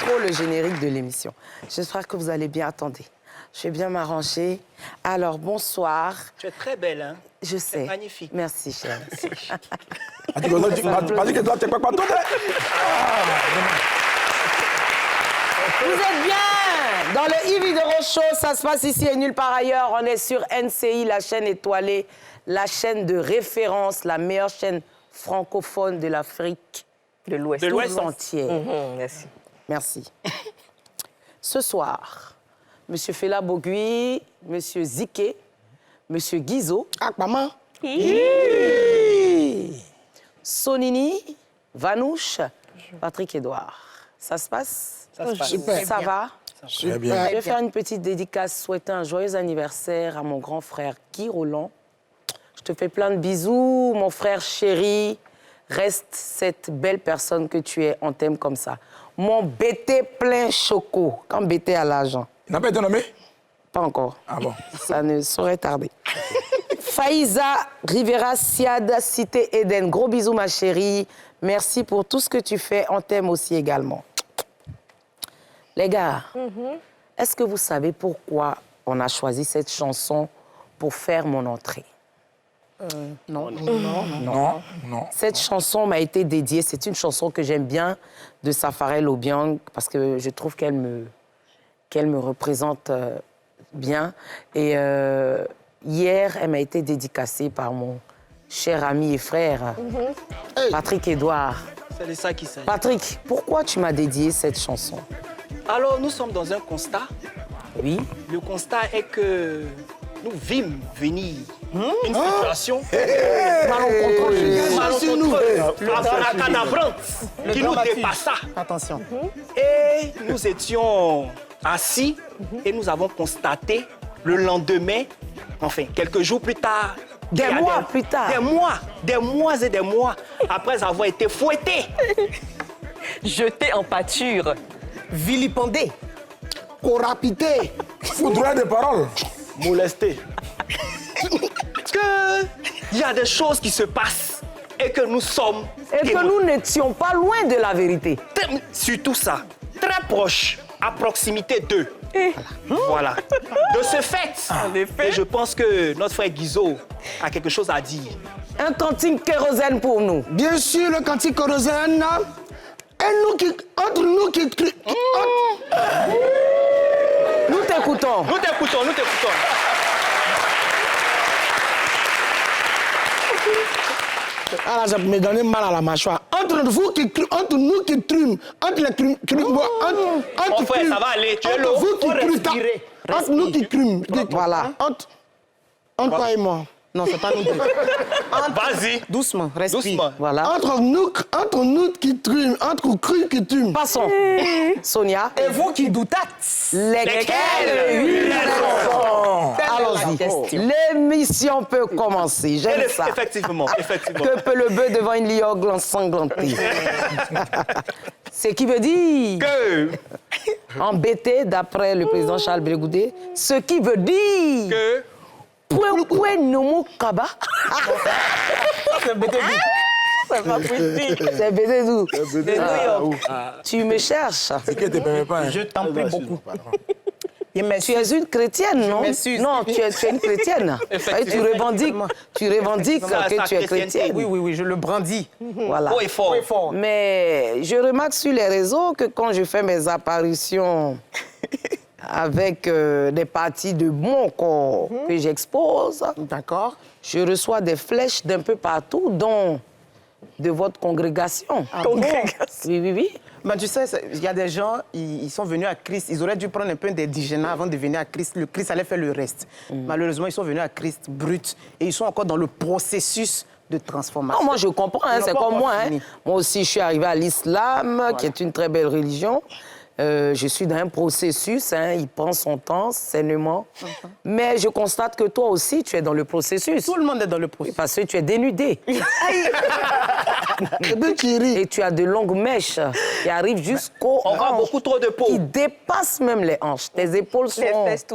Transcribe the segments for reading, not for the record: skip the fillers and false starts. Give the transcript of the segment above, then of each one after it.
trop le générique de l'émission. J'espère que vous allez bien. Attendez, je vais bien m'arranger. Alors, bonsoir. Tu es très belle, hein? Je sais. Magnifique. Merci, chérie. Vous êtes bien dans le Yves de Rochaud. Ça se passe ici et nulle part ailleurs. On est sur NCI, la chaîne étoilée, la chaîne de référence, la meilleure chaîne francophone de l'Afrique De l'Ouest. tout entière. Merci. Merci. Ce soir, M. Fela Bogui, M. Ziké, M. Guizot, maman. Sonini, Vanouche, Patrick Edouard. Ça se passe? Ça se passe. Super. Ça va? Très Je vais faire une petite dédicace, souhaiter un joyeux anniversaire à mon grand frère Guy Roland. Je te fais plein de bisous, mon frère chéri. Reste cette belle personne que tu es, on t'aime comme ça. Mon BT plein choco, quand BT a l'argent. Il n'a pas été nommé? Pas encore. Ah bon? Ça ne saurait tarder. Faïza Rivera Siad, Cité Eden. Gros bisous, ma chérie. Merci pour tout ce que tu fais. On t'aime aussi également. Les gars, est-ce que vous savez pourquoi on a choisi cette chanson pour faire mon entrée? Non. Cette chanson m'a été dédiée. C'est une chanson que j'aime bien de Safarel Obiang parce que je trouve qu'elle me représente bien. Et hier, elle m'a été dédicacée par mon cher ami et frère, Patrick Edouard. C'est de ça qu'il s'agit. Patrick, pourquoi tu m'as dédié cette chanson? Alors, nous sommes dans un constat. Oui. Le constat est que nous vîmes venir une situation malencontreuse, qui nous dépassa. Attention. Et nous étions assis et nous avons constaté le lendemain, enfin, quelques jours plus tard, Des qu'il y a mois plus tard. des mois et des mois, après avoir été fouettés, Jeté en pâture. Vilipendé. Corapité. Foudroyer de parole. molestés, qu'il y a des choses qui se passent et que nous sommes Et que témoins. nous n'étions pas loin de la vérité. Surtout ça, très proche, à proximité d'eux. Voilà. De ce fait, et je pense que notre frère Guizot a quelque chose à dire. Un canting kérosène pour nous. Bien sûr, le cantique kérosène. Et nous qui, entre nous qui... Nous t'écoutons. Nous t'écoutons, nous t'écoutons. Ah là, ça me donne mal à la mâchoire. Entre vous qui... Entre nous qui trume. Entre les trumes... Mon frère, ça va aller, tu es Entre l'eau. vous qui trume. Entre nous qui trume. Voilà. Entre toi et moi. Non, c'est pas nous deux. Vas-y. Doucement, respire. Doucement. Voilà. Entre nous qui trume. Entre cru qui trume. Passons. Sonia. Et vous qui doutâtes. Lesquelles 8 raisons. Allons-y. L'émission peut commencer. J'aime ça. Effectivement, effectivement. Que peut le bœuf devant une liogle ensanglantée? Ce qui veut dire, Que, embêté, d'après le président Charles Brégoudé, ce qui veut dire... que, Poué Noumou Kaba. C'est BTB. C'est pas possible. C'est Bédédou. De New York. Tu me cherches. C'est que tu ne pas. Je t'en prie beaucoup. Tu es une chrétienne, non? m'excuse. Non, tu es une chrétienne. Tu revendiques que tu es chrétienne. Oui, je le brandis. Voilà. haut et fort. Très fort. Mais je remarque sur les réseaux que quand je fais mes apparitions avec des parties de mon corps que j'expose, D'accord. je reçois des flèches d'un peu partout, dont de votre congrégation. Congrégation. Oui. Mais tu sais, il y a des gens, ils sont venus à Christ. Ils auraient dû prendre un peu d'indigénat avant de venir à Christ. Le Christ allait faire le reste. Malheureusement, ils sont venus à Christ brut. Et ils sont encore dans le processus de transformation. Non, moi, je comprends, hein, Ils n'ont c'est pas comme encore moi. fini. Moi aussi, je suis arrivée à l'islam, qui est une très belle religion. Je suis dans un processus, il prend son temps, sainement. Mais je constate que toi aussi, tu es dans le processus. Tout le monde est dans le processus. Parce que tu es dénudé. Et tu as de longues mèches qui arrivent jusqu'aux On voit hanches, beaucoup trop de peau. qui dépassent même les hanches. Tes épaules sont,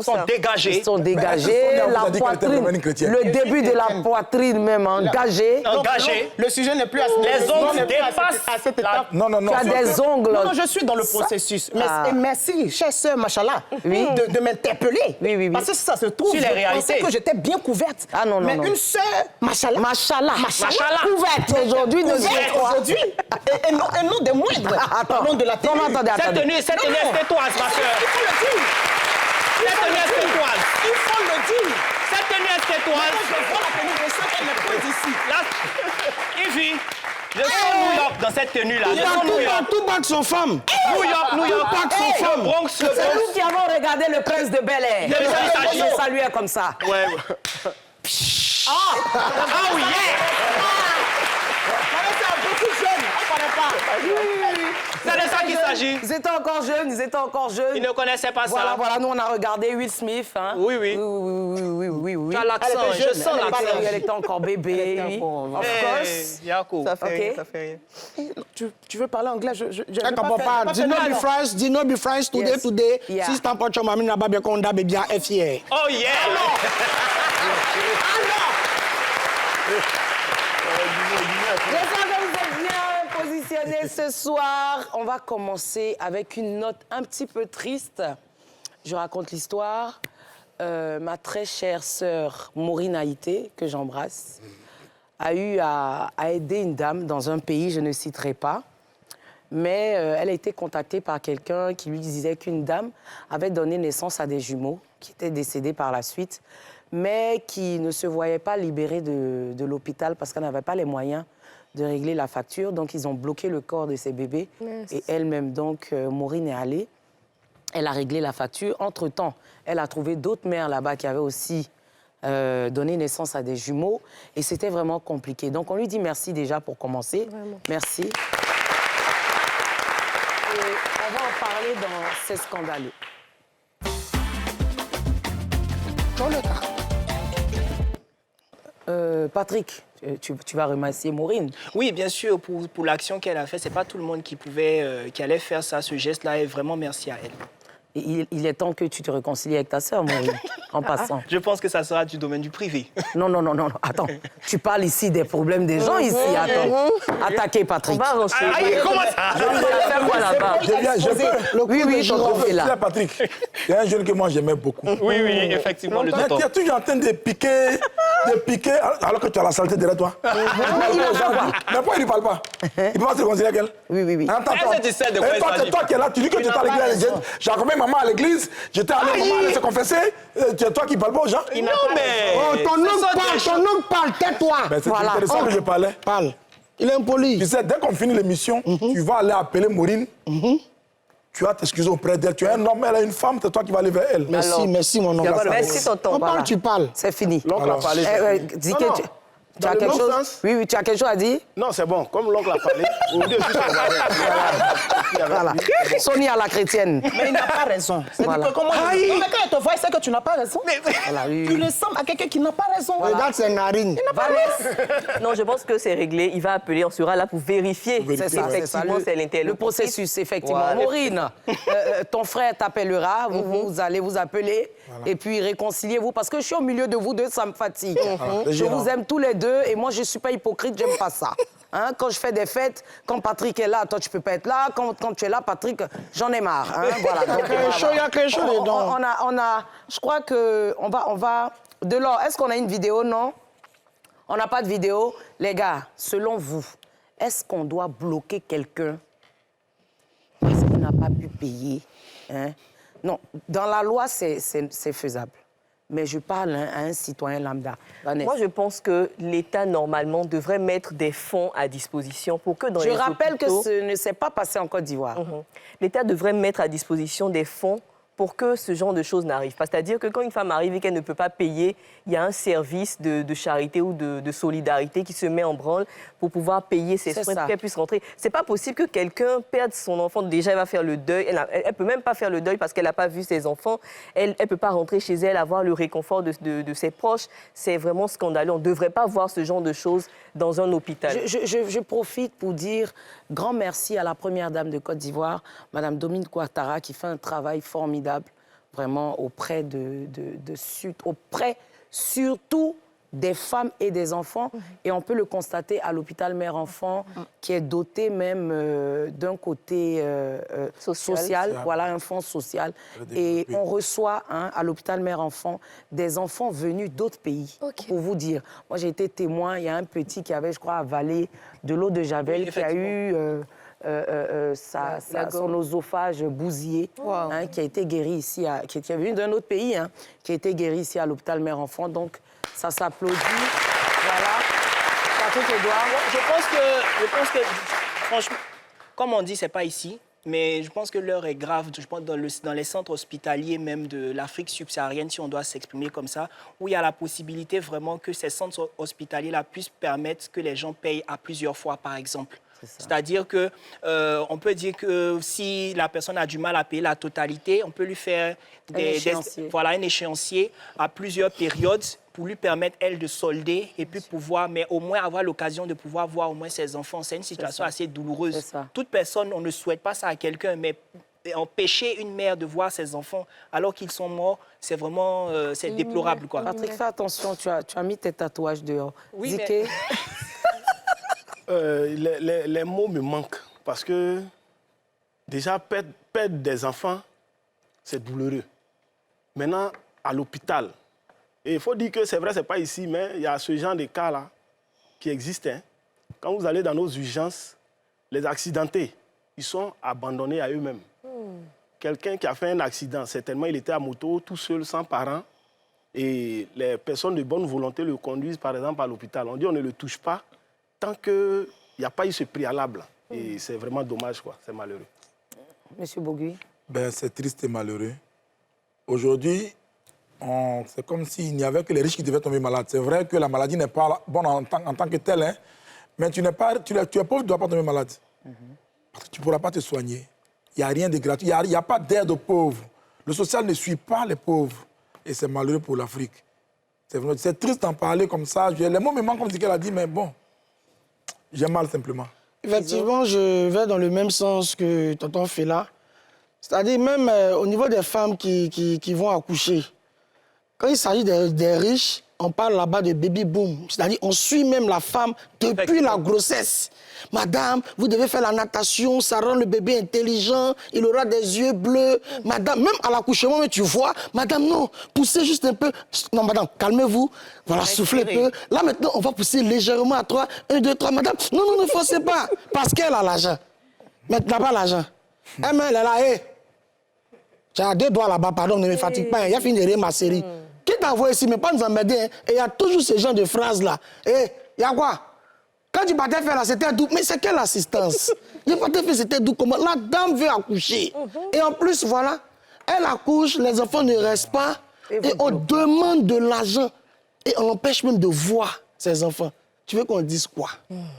Sont dégagés. sont dégagées, Mais est-ce que Sonia vous la a dit qu'elle était poitrine, vraiment une chrétienne? le début de la poitrine même engagé. Engagés. Le sujet n'est plus à Les ongles n'est plus à dépassent cette la- étape. Non. Tu as des ongles. Non, je suis dans le processus. Et merci, chère sœur Machallah, de m'interpeller. Oui. Parce que ça se trouve, Sur les je réalités. pensais que j'étais bien couverte. Ah non, Mais une sœur Machallah. Machallah. Couverte. Aujourd'hui, ne Couverte sais quoi. aujourd'hui. Et non des moindres. Parlons de la tenue. Non, attendez. Cette tenue est tétoise, ma soeur. Il faut le dire. Cette tenue est tétoise. Il faut le dire. Cette tenue est tétoise. Je vois la tenue, je sens qu'elle me pose ici. Là, Ivy, je sens New York dans cette tenue-là. Je sens New York. Tout bat son femme. New York. son femme. Bronx, le C'est Bronx. nous qui avons regardé le prince de Bel-Air. De ça, Je le saluais comme ça. Ouais. Oh yeah! C'est un beaucoup jeune. On ne connaît pas. C'est de ça qu'il s'agit. Ils étaient encore jeunes. Ils ne connaissaient pas ça. Voilà, nous on a regardé Will Smith. Hein. Oui. Oui. Tu as l'accent, Elle était je jeune, sens elle est pas l'accent. Elle était encore bébé. était encore- Of course. Yako. Ça fait Ok. rien, ça fait rien. Tu veux parler anglais? Je Eka papa, di no be friends, Yes. today. Yeah. Si stamp pocho mami na babia konda baby a FIA. Oh yeah! J'espère que vous êtes bien positionnés ce soir. On va commencer avec une note un petit peu triste. Je raconte l'histoire. Ma très chère sœur Maureen Haïté, que j'embrasse, a eu à aider une dame dans un pays, je ne citerai pas. Mais elle a été contactée par quelqu'un qui lui disait qu'une dame avait donné naissance à des jumeaux qui étaient décédés par la suite, mais qui ne se voyaient pas libérés de l'hôpital parce qu'elle n'avait pas les moyens de régler la facture. Donc, ils ont bloqué le corps de ces bébés. Et elle-même, donc, Maureen est allée. Elle a réglé la facture. Entre-temps, elle a trouvé d'autres mères là-bas qui avaient aussi donné naissance à des jumeaux. Et c'était vraiment compliqué. Donc, on lui dit merci déjà pour commencer. Vraiment. Merci. Et on va en parler dans C'est scandaleux. Dans le cas. Patrick, tu vas remercier Maureen. Oui, bien sûr, pour l'action qu'elle a faite, c'est pas tout le monde qui allait faire ça, ce geste-là, et vraiment merci à elle. Et il est temps que tu te réconcilies avec ta sœur, Maureen, en passant. Je pense que ça sera du domaine du privé. Non, attends. Tu parles ici des problèmes des gens ici, attends. Attaquez, Patrick. On va avancer. Comment ça? Faire quoi là-bas? Oui, tonton est là. Patrick, il y a un jeune que moi j'aimais beaucoup. Oui, effectivement, le Mais tonton. tu es toujours en train de piquer, alors que tu as la saleté derrière toi. Mais pourquoi il ne parle pas? Il ne peut pas se réconcilier avec elle? Oui. Attends. Est-ce que tu sais de quoi Et il toi, s'agit? c'est toi qui es là, tu dis que tu étais à l'église. J'ai accompagné maman à l'église, j'étais allé, maman allait se confesser. C'est toi qui ne parles pas aux gens? Non, mais... Oh, ton homme parle, tais-toi. Ben, c'est intéressant que je parlais. Parle. Il est impoli. Tu sais, dès qu'on finit l'émission, tu vas aller appeler Maureen. Tu vas t'excuser auprès d'elle. Tu es un homme, elle est une femme, c'est toi qui vas aller vers elle. Merci, mon oncle. Merci, tonton. On parle, tu parles. C'est fini. L'oncle a parlé. Dis Non, que non. tu as Dans le quelque bon chose. sens. Oui, tu as quelque chose à dire. Non, c'est bon. Comme l'oncle a parlé, aujourd'hui aussi, ça va. Voilà. Sonia la chrétienne. Mais il n'a pas raison. C'est Voilà. que comment non, mais quand elle te voit, c'est que tu n'as pas raison. Voilà, oui. Tu ressembles à quelqu'un qui n'a pas raison. Regarde ses narines. Vanessa, Non, je pense que c'est réglé. Il va appeler, on sera là pour vérifier c'est ça, effectivement c'est le l'interlocutrice. processus, effectivement. Voilà. Maureen, ton frère t'appellera, vous allez vous appeler et puis réconciliez-vous parce que je suis au milieu de vous deux, ça me fatigue. Je vous aime tous les deux et moi je suis pas hypocrite, j'aime pas ça. Hein, quand je fais des fêtes, quand Patrick est là, toi tu peux pas être là. Quand tu es là, Patrick, j'en ai marre. Hein, voilà. Donc, Il y a quelque chose dedans. je crois que on va. Delors, est-ce qu'on a une vidéo? Non. On n'a pas de vidéo. Les gars, selon vous, est-ce qu'on doit bloquer quelqu'un parce qu'il n'a pas pu payer? Hein? Non, dans la loi, c'est faisable. Mais je parle à un citoyen lambda. Vanessa. Moi, je pense que l'État, normalement, devrait mettre des fonds à disposition pour que dans Je les rappelle hôpitaux... que ce ne s'est pas passé en Côte d'Ivoire. L'État devrait mettre à disposition des fonds pour que ce genre de choses n'arrive pas. C'est-à-dire que quand une femme arrive et qu'elle ne peut pas payer, il y a un service de charité ou de solidarité qui se met en branle pour pouvoir payer ses C'est soins, ça. pour qu'elle puisse rentrer. C'est pas possible que quelqu'un perde son enfant. Déjà, elle va faire le deuil. Elle peut même pas faire le deuil parce qu'elle n'a pas vu ses enfants. Elle peut pas rentrer chez elle, avoir le réconfort de ses proches. C'est vraiment scandaleux. On ne devrait pas voir ce genre de choses dans un hôpital. Je profite pour dire grand merci à la première dame de Côte d'Ivoire, Madame Dominique Ouattara, qui fait un travail formidable, vraiment auprès auprès surtout des femmes et des enfants. Et on peut le constater à l'hôpital mère-enfant, qui est doté même d'un côté social, voilà, un fonds social. Et on reçoit à l'hôpital mère-enfant des enfants venus d'autres pays, pour vous dire. Moi, j'ai été témoin, il y a un petit qui avait, je crois, avalé de l'eau de Javel, qui a eu... son oesophage bousillé, qui a été guéri ici, qui est venu d'un autre pays, qui a été guéri ici à l'hôpital mère-enfant. Donc, ça s'applaudit. Voilà. Patrick Edouard. Je pense que, franchement, comme on dit, c'est pas ici, mais je pense que l'heure est grave. Je pense dans les centres hospitaliers même de l'Afrique subsaharienne, si on doit s'exprimer comme ça, où il y a la possibilité vraiment que ces centres hospitaliers-là puissent permettre que les gens payent à plusieurs fois, par exemple. C'est-à-dire que on peut dire que si la personne a du mal à payer la totalité, on peut lui faire un échéancier à plusieurs périodes pour lui permettre, elle, de solder et puis pouvoir, mais au moins avoir l'occasion de pouvoir voir au moins ses enfants. C'est une situation assez douloureuse. Toute personne, on ne souhaite pas ça à quelqu'un, mais empêcher une mère de voir ses enfants alors qu'ils sont morts, c'est vraiment c'est déplorable, quoi. Patrick, fais attention, tu as mis tes tatouages dehors. Oui, Ziké. Les mots me manquent parce que déjà perdre des enfants, c'est douloureux. Maintenant, à l'hôpital, et il faut dire que c'est vrai, c'est pas ici, mais il y a ce genre de cas-là qui existent. Quand vous allez dans nos urgences, les accidentés, ils sont abandonnés à eux-mêmes. Quelqu'un qui a fait un accident, certainement il était à moto, tout seul, sans parents, et les personnes de bonne volonté le conduisent, par exemple, à l'hôpital. On dit on ne le touche pas tant qu'il n'y a pas eu ce préalable. Et c'est vraiment dommage, quoi. C'est malheureux. Monsieur Bogui. C'est triste et malheureux. Aujourd'hui, c'est comme s'il n'y avait que les riches qui devaient tomber malades. C'est vrai que la maladie n'est pas bonne en tant que telle, mais tu es pauvre, tu ne dois pas tomber malade. Parce que tu ne pourras pas te soigner. Il n'y a rien de gratuit. Il n'y a pas d'aide aux pauvres. Le social ne suit pas les pauvres. Et c'est malheureux pour l'Afrique. C'est triste d'en parler comme ça. Les mots me manquent comme ce qu'elle a dit, mais bon. J'ai mal simplement. Effectivement, je vais dans le même sens que tonton Fela. C'est-à-dire même au niveau des femmes qui vont accoucher. Quand il s'agit des riches, on parle là-bas de baby boom. C'est-à-dire on suit même la femme depuis la grossesse. Madame, vous devez faire la natation, ça rend le bébé intelligent, il aura des yeux bleus. Madame, même à l'accouchement, tu vois, madame, non, poussez juste un peu. Non, madame, calmez-vous. Voilà, soufflez un peu. Là, maintenant, on va pousser légèrement à 3. 1, 2, 3. Madame, non, ne forcez pas. Parce qu'elle a l'argent. Maintenant, pas l'argent. Elle est là, tu as 2 doigts là-bas, pardon, ne me fatigue pas. Il a fini de rire ma série. Qui t'a envoyé ici, mais pas nous emmerder. Et il y a toujours ce genre de phrases-là. Il y a quoi? Quand tu partais faire là, c'était doux. Mais c'est quelle assistance? Je partais faire, c'était doux comment? La dame veut accoucher. Et en plus, voilà, elle accouche, les enfants ne restent pas. Et on demande de l'argent. Et on empêche même de voir ses enfants. Tu veux qu'on dise quoi?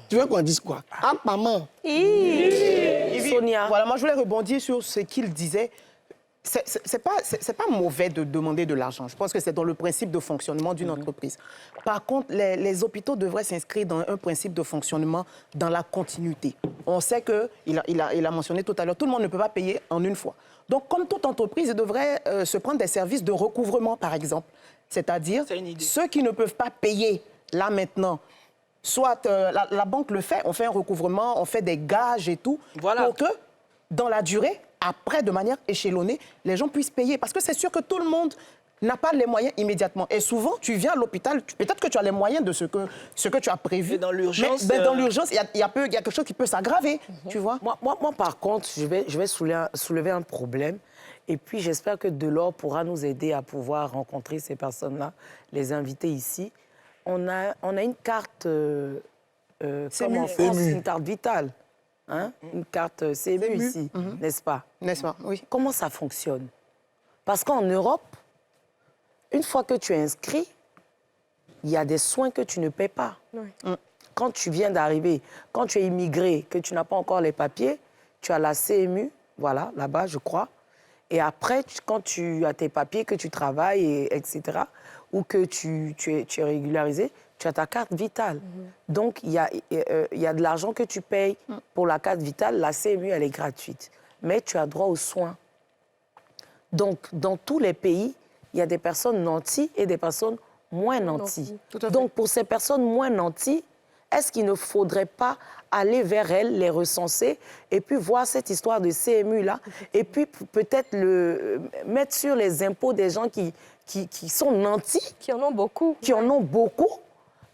Tu veux qu'on dise quoi? Ah, maman. Sonia. Voilà, moi, je voulais rebondir sur ce qu'il disait. C'est pas mauvais de demander de l'argent. Je pense que c'est dans le principe de fonctionnement d'une entreprise. Par contre, les hôpitaux devraient s'inscrire dans un principe de fonctionnement dans la continuité. On sait qu'il a mentionné tout à l'heure, tout le monde ne peut pas payer en une fois. Donc, comme toute entreprise, il devrait se prendre des services de recouvrement, par exemple. C'est-à-dire, ceux qui ne peuvent pas payer là maintenant, soit la banque le fait, on fait un recouvrement, on fait des gages et tout, pour que, dans la durée, après, de manière échelonnée, les gens puissent payer. Parce que c'est sûr que tout le monde n'a pas les moyens immédiatement. Et souvent, tu viens à l'hôpital, peut-être que tu as les moyens de ce que tu as prévu. Mais dans l'urgence... Mais dans l'urgence, il y a quelque chose qui peut s'aggraver, tu vois. Moi, par contre, je vais soulever un problème. Et puis, j'espère que Delors pourra nous aider à pouvoir rencontrer ces personnes-là, les inviter ici. On a une carte, comme en France, une carte vitale. Une carte CMU ici, n'est-ce pas? N'est-ce pas, oui. Comment ça fonctionne? Parce qu'en Europe, une fois que tu es inscrit, il y a des soins que tu ne paies pas. Oui. Quand tu viens d'arriver, quand tu es immigré, que tu n'as pas encore les papiers, tu as la CMU, voilà, là-bas, je crois. Et après, quand tu as tes papiers, que tu travailles, etc., ou que tu es régularisé, tu as ta carte vitale. Donc, il y a de l'argent que tu payes pour la carte vitale. La CMU, elle est gratuite. Mais tu as droit aux soins. Donc, dans tous les pays, il y a des personnes nantis et des personnes moins nantis. Donc, pour ces personnes moins nanties, est-ce qu'il ne faudrait pas aller vers elles, les recenser, et puis voir cette histoire de CMU-là, et puis peut-être le mettre sur les impôts des gens qui sont nantis. Qui en ont beaucoup. Qui en ont beaucoup,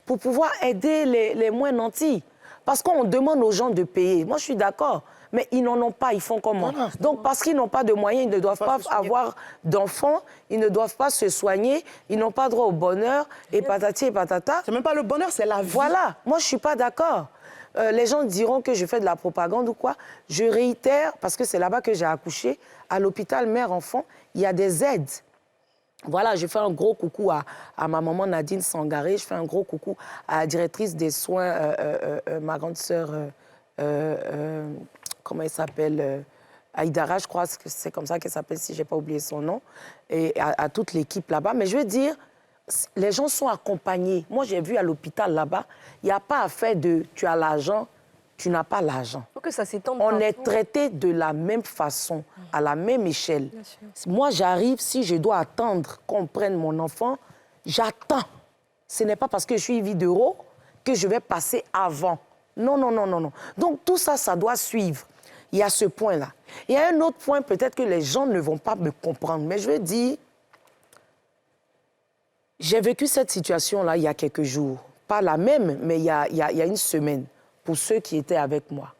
pour pouvoir aider les moins nantis. Parce qu'on demande aux gens de payer. Moi, je suis d'accord. Mais ils n'en ont pas, ils font comment? Voilà. Donc, parce qu'ils n'ont pas de moyens, ils ne doivent pas avoir d'enfants, ils ne doivent pas se soigner, ils n'ont pas droit au bonheur, et patati et patata. C'est même pas le bonheur, c'est la vie. Voilà, moi, je ne suis pas d'accord. Les gens diront que je fais de la propagande ou quoi. Je réitère, parce que c'est là-bas que j'ai accouché, à l'hôpital mère-enfant, il y a des aides. Voilà, je fais un gros coucou à ma maman Nadine Sangaré, je fais un gros coucou à la directrice des soins, ma grande sœur... comment elle s'appelle, Aïdara, je crois que c'est comme ça qu'elle s'appelle, si je n'ai pas oublié son nom, et à toute l'équipe là-bas. Mais je veux dire, les gens sont accompagnés. Moi, j'ai vu à l'hôpital là-bas, il n'y a pas à faire de « tu as l'argent, tu n'as pas l'argent ». Que ça s'étende On partout. est traité de la même façon, à la même échelle. Moi, j'arrive, si je dois attendre qu'on prenne mon enfant, j'attends. Ce n'est pas parce que je suis vidéo que je vais passer avant. Non, non, non, non, non. Donc, tout ça, ça doit suivre. Il y a ce point-là. Il y a un autre point, peut-être que les gens ne vont pas me comprendre, mais je veux dire, j'ai vécu cette situation-là il y a quelques jours. Pas la même, mais il y a une semaine, pour ceux qui étaient avec moi.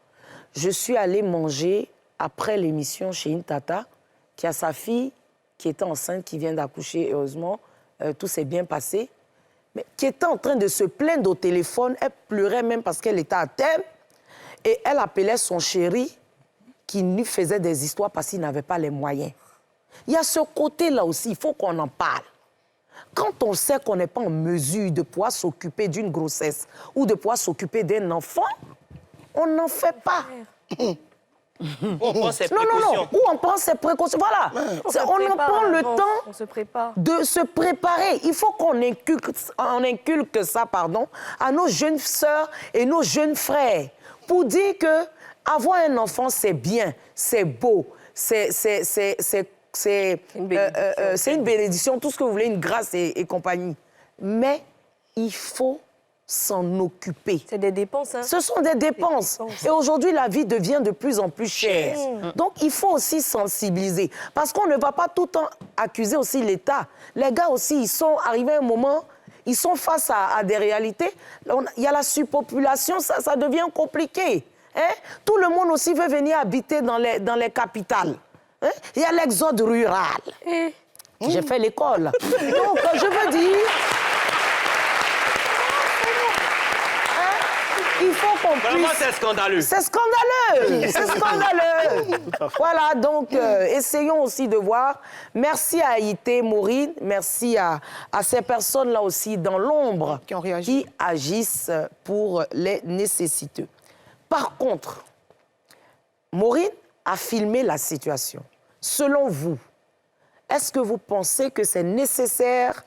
Je suis allée manger après l'émission chez une tata qui a sa fille qui était enceinte, qui vient d'accoucher, heureusement, tout s'est bien passé. Mais qui était en train de se plaindre au téléphone. Elle pleurait même parce qu'elle était à terme. Et elle appelait son chéri qui lui faisait des histoires parce qu'il n'avait pas les moyens. Il y a ce côté-là aussi, il faut qu'on en parle. Quand on sait qu'on n'est pas en mesure de pouvoir s'occuper d'une grossesse ou de pouvoir s'occuper d'un enfant, on n'en fait pas. On prend ses précautions. Non, non, non. Ou on prend ses précautions. Voilà. On en prend le temps de se préparer. Il faut qu'on inculque ça, à nos jeunes sœurs et nos jeunes frères pour dire que avoir un enfant, c'est bien, c'est beau, c'est une bénédiction, tout ce que vous voulez, une grâce et compagnie. Mais il faut s'en occuper. C'est des dépenses. Hein? Ce sont des dépenses. Et aujourd'hui, la vie devient de plus en plus chère. Donc, il faut aussi sensibiliser. Parce qu'on ne va pas tout le temps accuser aussi l'État. Les gars aussi, ils sont arrivés à un moment, ils sont face à des réalités. Il y a la surpopulation, ça devient compliqué. Hein? Tout le monde aussi veut venir habiter dans les capitales. Hein? Il y a l'exode rural. J'ai fait l'école. Donc, je veux dire... Il faut qu'on puisse... Vraiment, c'est scandaleux. C'est scandaleux. C'est scandaleux. Voilà, donc, essayons aussi de voir. Merci à Haïté, Maureen. Merci à ces personnes-là aussi dans l'ombre qui agissent pour les nécessiteux. Par contre, Maureen a filmé la situation. Selon vous, est-ce que vous pensez que c'est nécessaire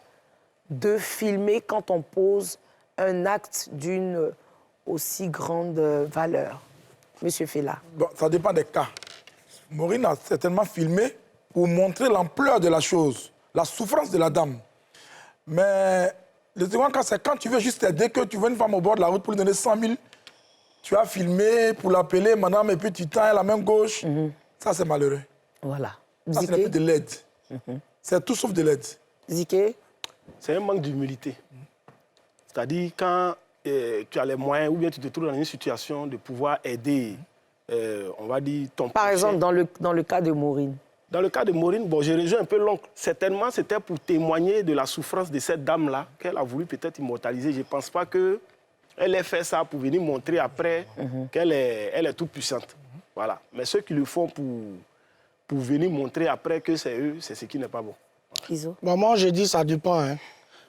de filmer quand on pose un acte d'une aussi grande valeur? Monsieur Fela. Bon, ça dépend des cas. Maureen a certainement filmé pour montrer l'ampleur de la chose, la souffrance de la dame. Mais le second cas, c'est quand tu veux juste aider, que tu vois une femme au bord de la route pour lui donner 100 000, tu as filmé pour l'appeler, madame, et puis tu tends la main gauche. Ça, c'est malheureux. Voilà. Ça, c'est plus de l'aide. C'est tout sauf de l'aide. Ziké? C'est un manque d'humilité. C'est-à-dire quand tu as les moyens ou bien tu te trouves dans une situation de pouvoir aider, on va dire, ton Par exemple, dans le cas de Maureen. Dans le cas de Maureen, bon, je rejoins un peu l'oncle. Certainement, c'était pour témoigner de la souffrance de cette dame-là qu'elle a voulu peut-être immortaliser. Je ne pense pas qu'elle ait fait ça pour venir montrer après qu'elle est toute puissante. Voilà. Mais ceux qui le font pour venir montrer après que c'est eux, c'est ce qui n'est pas bon. Bon, moi, je dis ça dépend. Hein.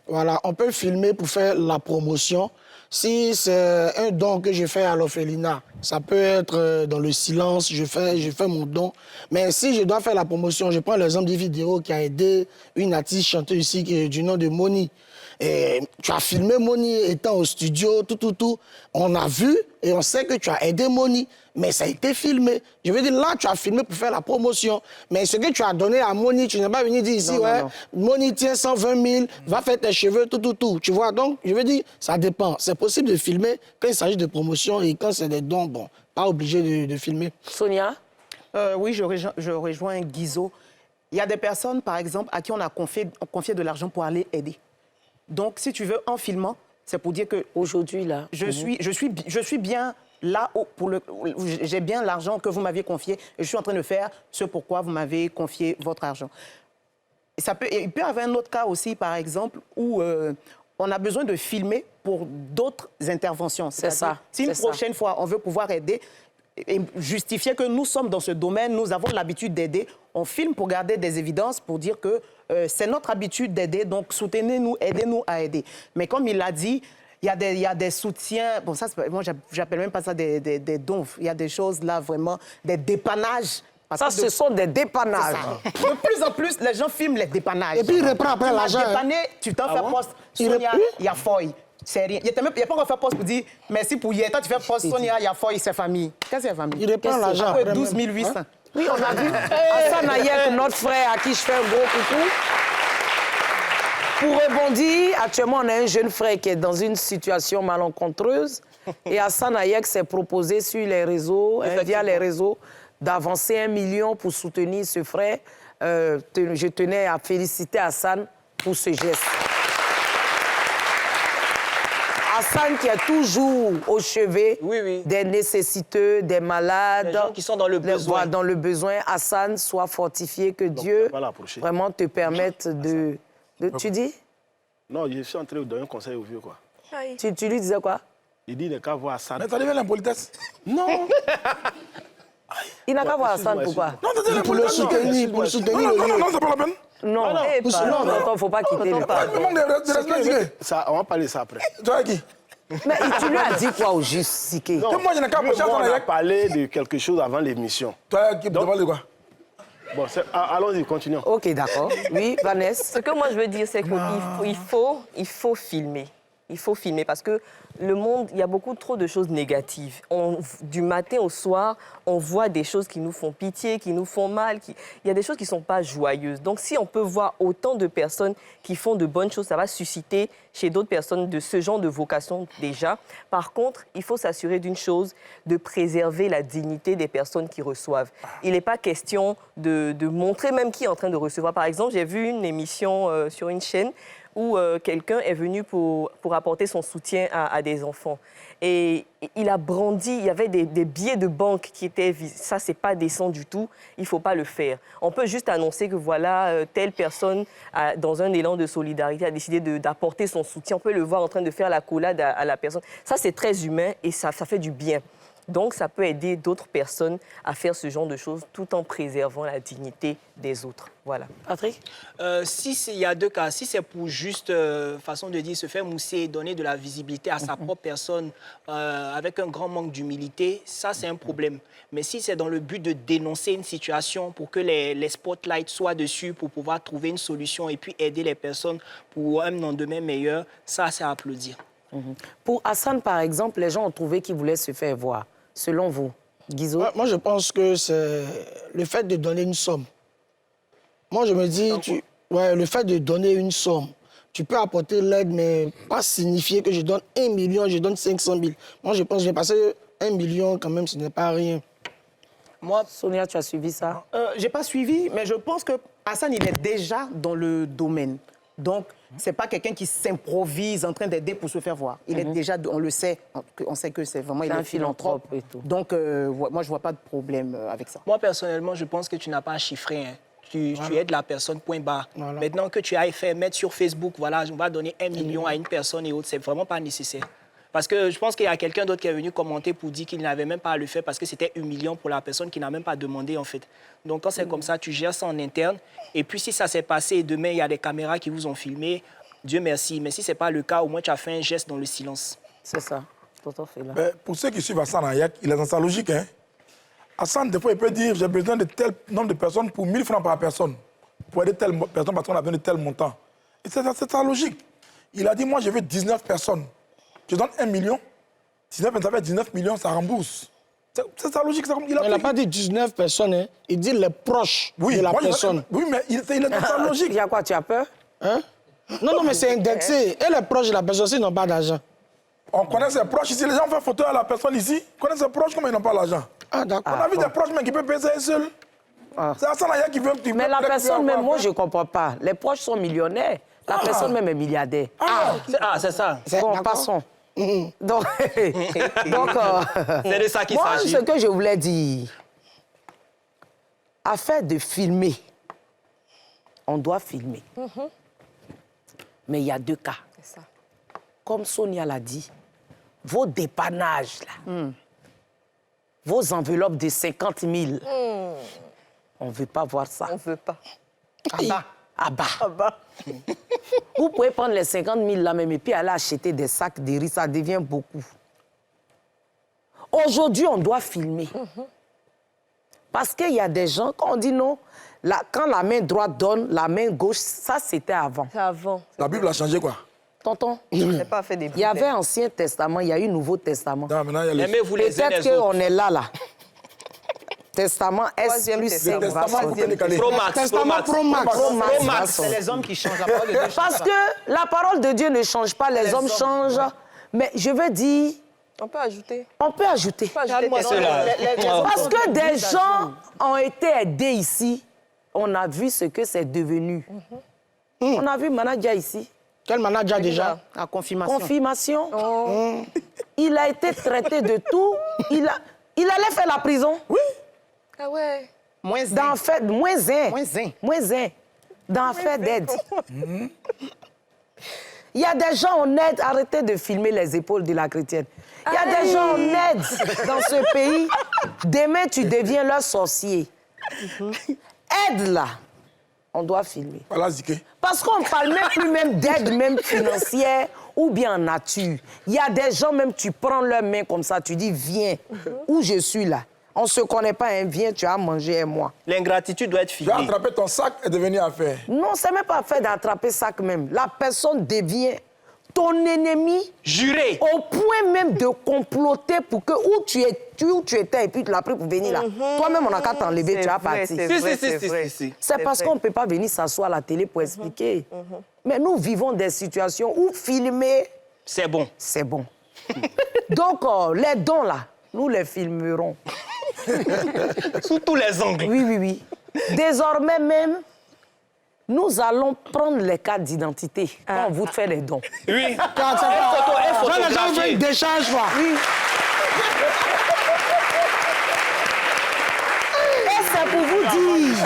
Voilà, on peut filmer pour faire la promotion. Si c'est un don que je fais à l'orphelinat, ça peut être dans le silence, je fais mon don. Mais si je dois faire la promotion, je prends l'exemple d'une vidéo qui a aidé une artiste chanteuse ici du nom de Moni. Et tu as filmé Moni étant au studio, tout. On a vu et on sait que tu as aidé Moni. Mais ça a été filmé. Je veux dire, là, tu as filmé pour faire la promotion. Mais ce que tu as donné à Moni, tu n'es pas venu dire ici, non. Moni, tiens, 120 000, va faire tes cheveux, tout. Tu vois, donc, je veux dire, ça dépend. C'est possible de filmer quand il s'agit de promotion et quand c'est des dons, bon, pas obligé de filmer. Sonia? Oui, je rejoins Guizot. Il y a des personnes, par exemple, à qui on a confié de l'argent pour aller aider. Donc, si tu veux, en filmant, c'est pour dire que... Aujourd'hui, là... Je suis bien là j'ai bien l'argent que vous m'aviez confié et je suis en train de faire ce pourquoi vous m'avez confié votre argent. Il peut y avoir un autre cas aussi, par exemple, où on a besoin de filmer pour d'autres interventions. C'est ça. Si une prochaine fois, on veut pouvoir aider et justifier que nous sommes dans ce domaine, nous avons l'habitude d'aider, on filme pour garder des évidences, pour dire que c'est notre habitude d'aider, donc soutenez-nous, aidez-nous à aider. Mais comme il l'a dit, il y a des soutiens, bon ça, moi j'appelle même pas ça des dons, il y a des choses là vraiment, des dépannages. Ce sont des dépannages. De plus en plus, les gens filment les dépannages. Et puis il reprend après l'argent. Tu t'en fais poste, Sonia, il y a Foy. C'est rien. Il n'y a pas encore fait poste pour dire merci pour hier. Toi, tu fais poste, Sonia, il y a Foy, c'est famille. Qu'est-ce que c'est famille? Il reprend l'argent. 12 800. Oui, on a vu. Hassan Ayek, notre frère, à qui je fais un gros coucou. Pour rebondir, actuellement, on a un jeune frère qui est dans une situation malencontreuse. Et Hassan Ayek s'est proposé sur les réseaux, via les réseaux, d'avancer 1 million pour soutenir ce frère. Je tenais à féliciter Hassan pour ce geste. Hassan qui est toujours au chevet des nécessiteux, des malades. Les gens qui sont dans le besoin. Dans le besoin. Hassan, sois fortifié, que Dieu vraiment te permette de... Tu dis? Non, je suis en train de donner un conseil au vieux, quoi. Tu lui disais quoi? Il dit, il n'a qu'à voir Hassan. Mais t'as dit l'impolitesse? Non. Il n'a qu'à voir Hassan, pourquoi? Non, t'as dit Pour le soutenir, Non, c'est pas la peine. Non, il ne faut pas quitter le parc. On va parler de ça après. Tu vois qui? Mais tu lui as dit quoi au juste, Siké? Moi, je n'ai qu'à approcher On Hassan a Ayek. parlé de quelque chose avant l'émission. Toi, qui te parle de quoi? Bon, allons-y, continuons. Ok, d'accord. Oui, Vanessa? Ce que moi je veux dire, c'est qu'il faut filmer. Il faut filmer parce que le monde, il y a beaucoup trop de choses négatives. Du matin au soir, on voit des choses qui nous font pitié, qui nous font mal. Il y a des choses qui ne sont pas joyeuses. Donc si on peut voir autant de personnes qui font de bonnes choses, ça va susciter chez d'autres personnes de ce genre de vocation déjà. Par contre, il faut s'assurer d'une chose, de préserver la dignité des personnes qui reçoivent. Il n'est pas question de montrer même qui est en train de recevoir. Par exemple, j'ai vu une émission sur une chaîne où quelqu'un est venu pour apporter son soutien à des enfants. Et il a brandi, il y avait des billets de banque qui étaient... Ça, c'est pas décent du tout, il ne faut pas le faire. On peut juste annoncer que voilà, telle personne, dans un élan de solidarité, a décidé d'apporter son soutien. On peut le voir en train de faire la collade à la personne. Ça, c'est très humain et ça fait du bien. Donc, ça peut aider d'autres personnes à faire ce genre de choses tout en préservant la dignité des autres. Voilà. Patrick? Il y a deux cas. Si c'est pour juste, façon de dire, se faire mousser et donner de la visibilité à sa propre personne avec un grand manque d'humilité, ça, c'est un problème. Mais si c'est dans le but de dénoncer une situation pour que les spotlights soient dessus, pour pouvoir trouver une solution et puis aider les personnes pour un lendemain meilleur, ça, c'est à applaudir. Pour Hassan, par exemple, les gens ont trouvé qu'il voulait se faire voir. Selon vous, Guizot? Moi, je pense que c'est le fait de donner une somme. Moi, je me dis, le fait de donner une somme, tu peux apporter l'aide, mais pas signifier que je donne 1 million, je donne 500 000. Moi, je pense que je vais passer 1 million quand même, ce n'est pas rien. Moi, Sonia, tu as suivi ça? Je n'ai pas suivi, mais je pense que Hassan, il est déjà dans le domaine. Donc, ce n'est pas quelqu'un qui s'improvise en train d'aider pour se faire voir. Il est déjà, on le sait, on sait que c'est vraiment un philanthrope. Et tout. Donc, moi, je ne vois pas de problème avec ça. Moi, personnellement, je pense que tu n'as pas à chiffrer. Hein. Tu aides la personne, point barre. Voilà. Maintenant que tu ailles mettre sur Facebook, voilà, on va donner 1 million à une personne et autres, c'est vraiment pas nécessaire. Parce que je pense qu'il y a quelqu'un d'autre qui est venu commenter pour dire qu'il n'avait même pas à le faire parce que c'était humiliant pour la personne qui n'a même pas demandé, en fait. Donc, quand c'est comme ça, tu gères ça en interne. Et puis, si ça s'est passé et demain, il y a des caméras qui vous ont filmé, Dieu merci. Mais si ce n'est pas le cas, au moins, tu as fait un geste dans le silence. C'est ça. Mais pour ceux qui suivent Hassan Ayek, il est dans sa logique. Hein? Hassan, des fois, il peut dire j'ai besoin de tel nombre de personnes pour 1 000 francs par personne, pour aider telle personne parce qu'on a besoin de tel montant. Et c'est sa logique. Il a dit, moi, je veux 19 personnes. Je donne 1 million. 19, ça fait 19 millions, ça rembourse. C'est sa logique. Il n'a pas dit 19 personnes, hein. Il dit les proches de la personne. Oui, mais il est dans sa logique. Il y a quoi, tu as peur? Hein? Non, mais c'est indexé. Et les proches de la personne, s'ils n'ont pas d'argent. On connaît ses proches ici. Les gens font photo à la personne ici. On connaît ses proches, comment ils n'ont pas l'argent. Ah, d'accord. On a vu des proches, mais qui peuvent payer ça seul. C'est Hassan Aya qui veut... Mais la personne même, moi, je ne comprends pas. Les proches sont millionnaires. La personne même est milliardaire. C'est ça. Bon, passons. Donc, c'est de ça qu'il moi, s'agit. ce que je voulais dire, afin de filmer, on doit filmer. Mais il y a 2 cas. C'est ça. Comme Sonia l'a dit, vos dépannages, là, vos enveloppes de 50 000, on ne veut pas voir ça. On ne veut pas. À bas. Vous pouvez prendre les 50 000 là même et puis aller acheter des sacs de riz, ça devient beaucoup. Aujourd'hui, on doit filmer. Parce qu'il y a des gens, quand on dit non, quand la main droite donne, la main gauche, ça c'était avant. C'est avant. La Bible a changé quoi? Tonton, C'est pas fait des il y avait Ancien Testament, il y a eu Nouveau Testament. Non, maintenant, il y a les... Aimez-vous les uns Peut-être les autres. qu'on est là. Testament S Troisième plus testament. 5 va Testament, vous pouvez décaler. Testament Pro Max. C'est les hommes qui changent. La parole de Dieu change Parce pas. que la parole de Dieu ne change pas, les hommes changent. Mais je veux dire, On peut ajouter. on peut ajouter. On peut ajouter Calme-moi cela. Parce que des gens ont été aidés ici. On a vu ce que c'est devenu. On a vu Manadia ici. Quel manager déjà? La confirmation. Confirmation. Il a été traité de tout. Il allait faire la prison. Oui. Ah ouais. Moins Dans fait, moins un. Moins un. Dans fait d'aide. Il y a des gens honnêtes, arrêtez de filmer les épaules de la chrétienne. Il y a des gens honnêtes dans ce pays. Demain, tu deviens leur sorcier. Aide-la. On doit filmer. Voilà, Ziké. Parce qu'on ne parle même plus même d'aide même financière ou bien en nature. Il y a des gens, même tu prends leurs mains comme ça, tu dis, viens, où je suis là. On ne se connaît pas, hein, viens, tu as mangé un mois. L'ingratitude doit être Tu as filmée. attrapé ton sac et devenu affaire. Non, ce n'est même pas fait d'attraper sac même. La personne devient ton ennemi Juré. au point même de comploter pour que où tu étais et puis tu l'as pris pour venir là. Toi-même, on n'a qu'à t'enlever, tu as parti. Si. C'est parce qu'on ne peut pas venir s'asseoir à la télé pour expliquer. Mais nous vivons des situations où filmer, C'est bon. c'est bon. Donc, les dons là, nous les filmerons. Sous tous les angles. Oui. Désormais même, nous allons prendre les cartes d'identité quand vous faites les dons. Oui. Les gens veulent une décharge, quoi. Oui. Et c'est pour vous dire,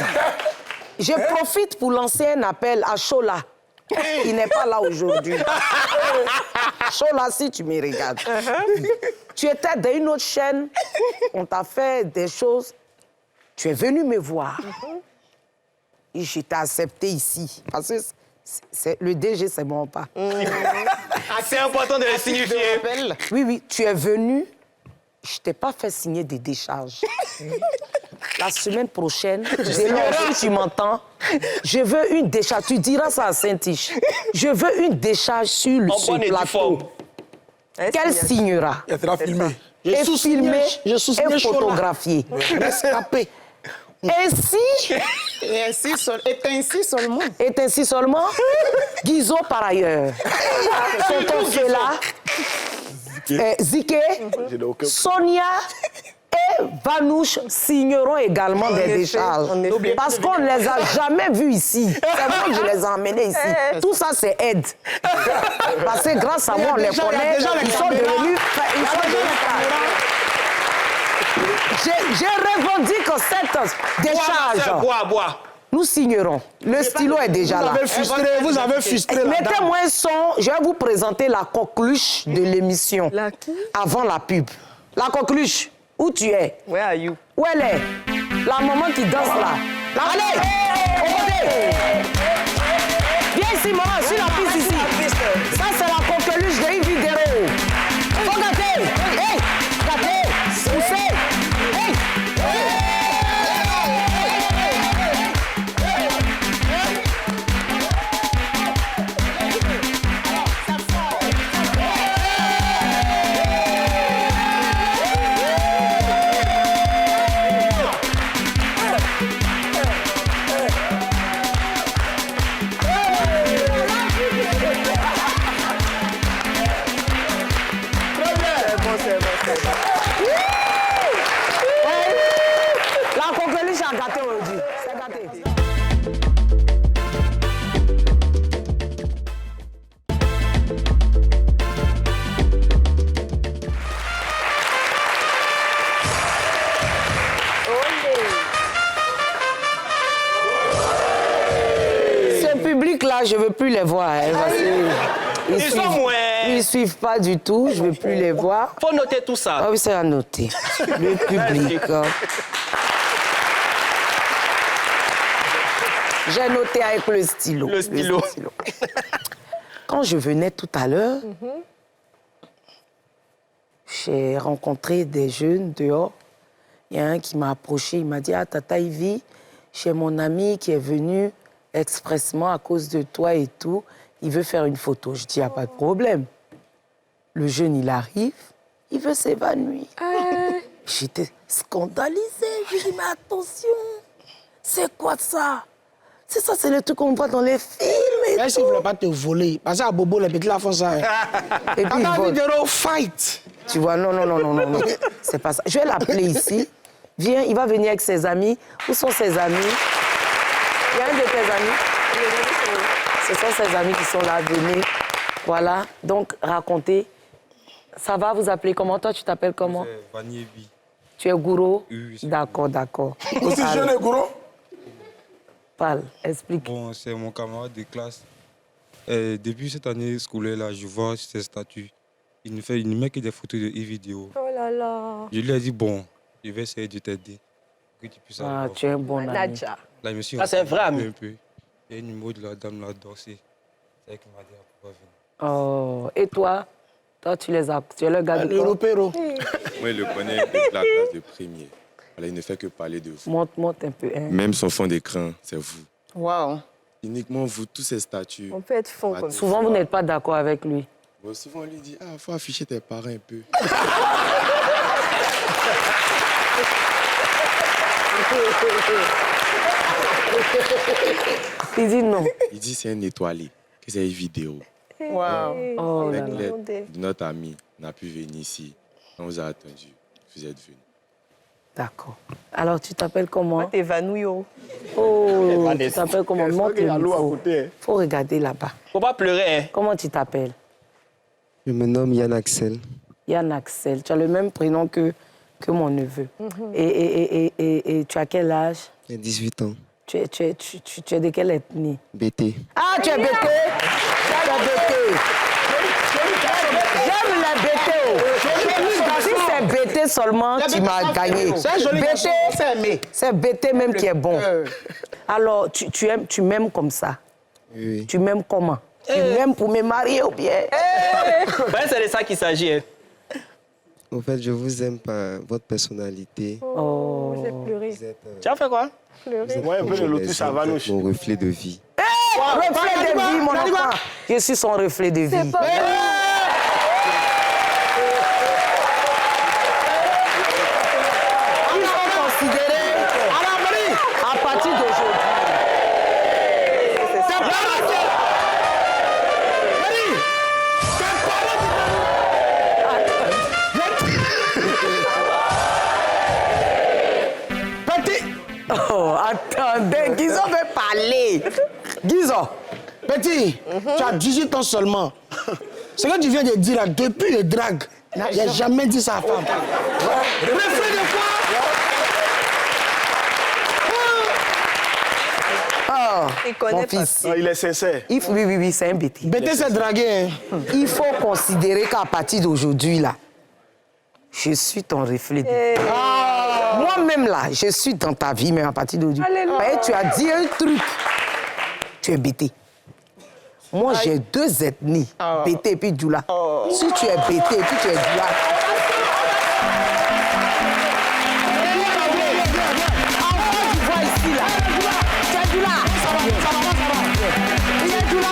je profite pour lancer un appel à Chola. Il n'est pas là aujourd'hui. Chola, si tu me regardes. Tu étais dans une autre chaîne, on t'a fait des choses, tu es venu me voir. Et je t'ai accepté ici. Parce que le DG, c'est mon pas. C'est important de le signifier. Oui, tu es venu, je ne t'ai pas fait signer des décharges. La semaine prochaine, si tu m'entends, je veux une décharge. Tu diras ça à Saint-Tiche. Je veux une décharge sur le plateau. Qu'elle signera. Elle sera filmée. Et filmée je soutiens et Chola. photographiée. Rescapé. Ainsi, est ainsi seulement, Guizot par ailleurs, Tonton Fela, Ziké, Sonia et Vanouche signeront également des décharges. Parce qu'on ne les a jamais vus ici. C'est moi qui les ai emmenés ici. Tout ça, c'est aide. Parce que grâce à moi, on les connaît. Ils sont devenus... J'ai revendiqué cette décharge. Bois. Nous signerons. Le stylo est déjà là. Vous avez frustré la dame. Mettez-moi un son. Je vais vous présenter la coqueluche de l'émission. La qui? Avant la pub. La coqueluche, où tu es? Where are you? Où elle est? La maman qui danse là. Allez! Allez! Viens ici, maman, sur la piste ici. Ça, c'est la coqueluche de Yves Vidéro. Faut gâter! Hey! Gâter! Pousser! Hey! là, je ne veux plus les voir. Hein, parce que Ils sont moins. ils ne suivent pas du tout, je ne veux plus les voir. Faut noter tout ça. Ah oui, c'est à noter. Le public. Hein. J'ai noté avec le stylo. Le stylo. Quand je venais tout à l'heure, j'ai rencontré des jeunes dehors. Il y a un qui m'a approché, il m'a dit « Ah, Tata Ivy, j'ai mon ami qui est venu expressément à cause de toi et tout. Il veut faire une photo. » Je dis « Il n'y a pas de problème. » Le jeune, il arrive, il veut s'évanouir. J'étais scandalisée. Je lui dis « Mais attention, c'est quoi ça ?» C'est ça, c'est le truc qu'on voit dans les films et Même s'il ne voulait pas te voler, parce qu'à Bobo, les petits là font ça. Hein. Et puis, Attends, il vole. fight. Tu vois, non. C'est pas ça. Je vais l'appeler ici. Viens, il va venir avec ses amis. Où sont ses amis? Il y a un de tes amis? Ce sont ses amis qui sont là. Venez. Voilà. Donc, racontez. Ça va, vous appelez comment? Toi, tu t'appelles comment? Vaniebi. Tu es Gouro? Oui. D'accord. Aussi jeune et Gouro? Parle, explique. Bon, c'est mon camarade de classe. Et depuis cette année scolaire-là, je vois ses statuts. Il ne met que des photos de vidéo. Oh là là. Je lui ai dit, bon, je vais essayer de t'aider. Que tu puisses Ah, avoir. tu es un bon ami. Nadja. Là, je me suis Ah, c'est un vrai ami. un peu. Il y a un numéro de la dame là, Dorsey. C'est elle qui m'a dit à pouvoir venir. Oh, et toi? Toi, tu es le gars de Le quoi? repéro. Moi, je le connais depuis la classe de première. Voilà, il ne fait que parler de vous. Monte un peu. Hein. Même son fond d'écran, c'est vous. Waouh. Uniquement vous, tous ces statuts. On peut être fond comme ça. Souvent, vous n'êtes pas d'accord avec lui. Bon, souvent, on lui dit, ah, faut afficher tes parents un peu. Il dit non. Il dit, c'est un étoilé, que c'est une vidéo. Waouh. Oh là Avec là. l'aide de notre ami, on a pu venir ici. On vous a attendu. Vous êtes venus. D'accord. Alors, tu t'appelles comment? T'évanouis. Oh, tu t'appelles comment? Montre le micro. Faut regarder là-bas. Faut pas pleurer, hein. Comment tu t'appelles? Je me nomme Yann Axel. Yann Axel. Tu as le même prénom que mon neveu. Et tu as quel âge? J'ai 18 ans. Tu es de quelle ethnie? BT. Ah, tu es BT? Tu es BT. J'aime les BT. Si c'est BT seulement, tu m'as gagné. C'est joli. BT, C'est aimé. c'est BT même qui est bon. Alors, tu m'aimes comme ça? Oui. Tu m'aimes comment? Tu m'aimes pour me marier ou bien? Ben, c'est de ça qu'il s'agit. Hein. En fait, je vous aime par votre personnalité. Oh, j'ai pleuré. Vous êtes, Tu as fait quoi? Ouais, un peu de lotus à Vanouche. mon reflet de vie. Reflet de vie, mon enfant. Je suis son reflet de vie. C'est pas vrai. Ils sont considérés à partir d'aujourd'hui. Petit. Oh, attendez, Guizon veut parler. Guizon, petit, tu as 18 ans seulement. Ce que tu viens de dire là, depuis le drag, il n'a jamais dit ça à femme. Reflet de quoi? Oh, Il connaît mon pas. fils. Non, il est sincère. Oui, c'est un bêtis. BT s'est dragué. Hein. Il faut considérer qu'à partir d'aujourd'hui, là, je suis ton reflet de vie. Moi-même, là, je suis dans ta vie, mais à partir d'aujourd'hui. Alléluia. Tu as dit un truc. Tu es bêté. Moi, j'ai deux ethnies, Bété et puis Djoula. Si tu es Bété et puis tu es Djoula... Encore, tu vois ici, là. Tu es Djoula. Il est Djoula,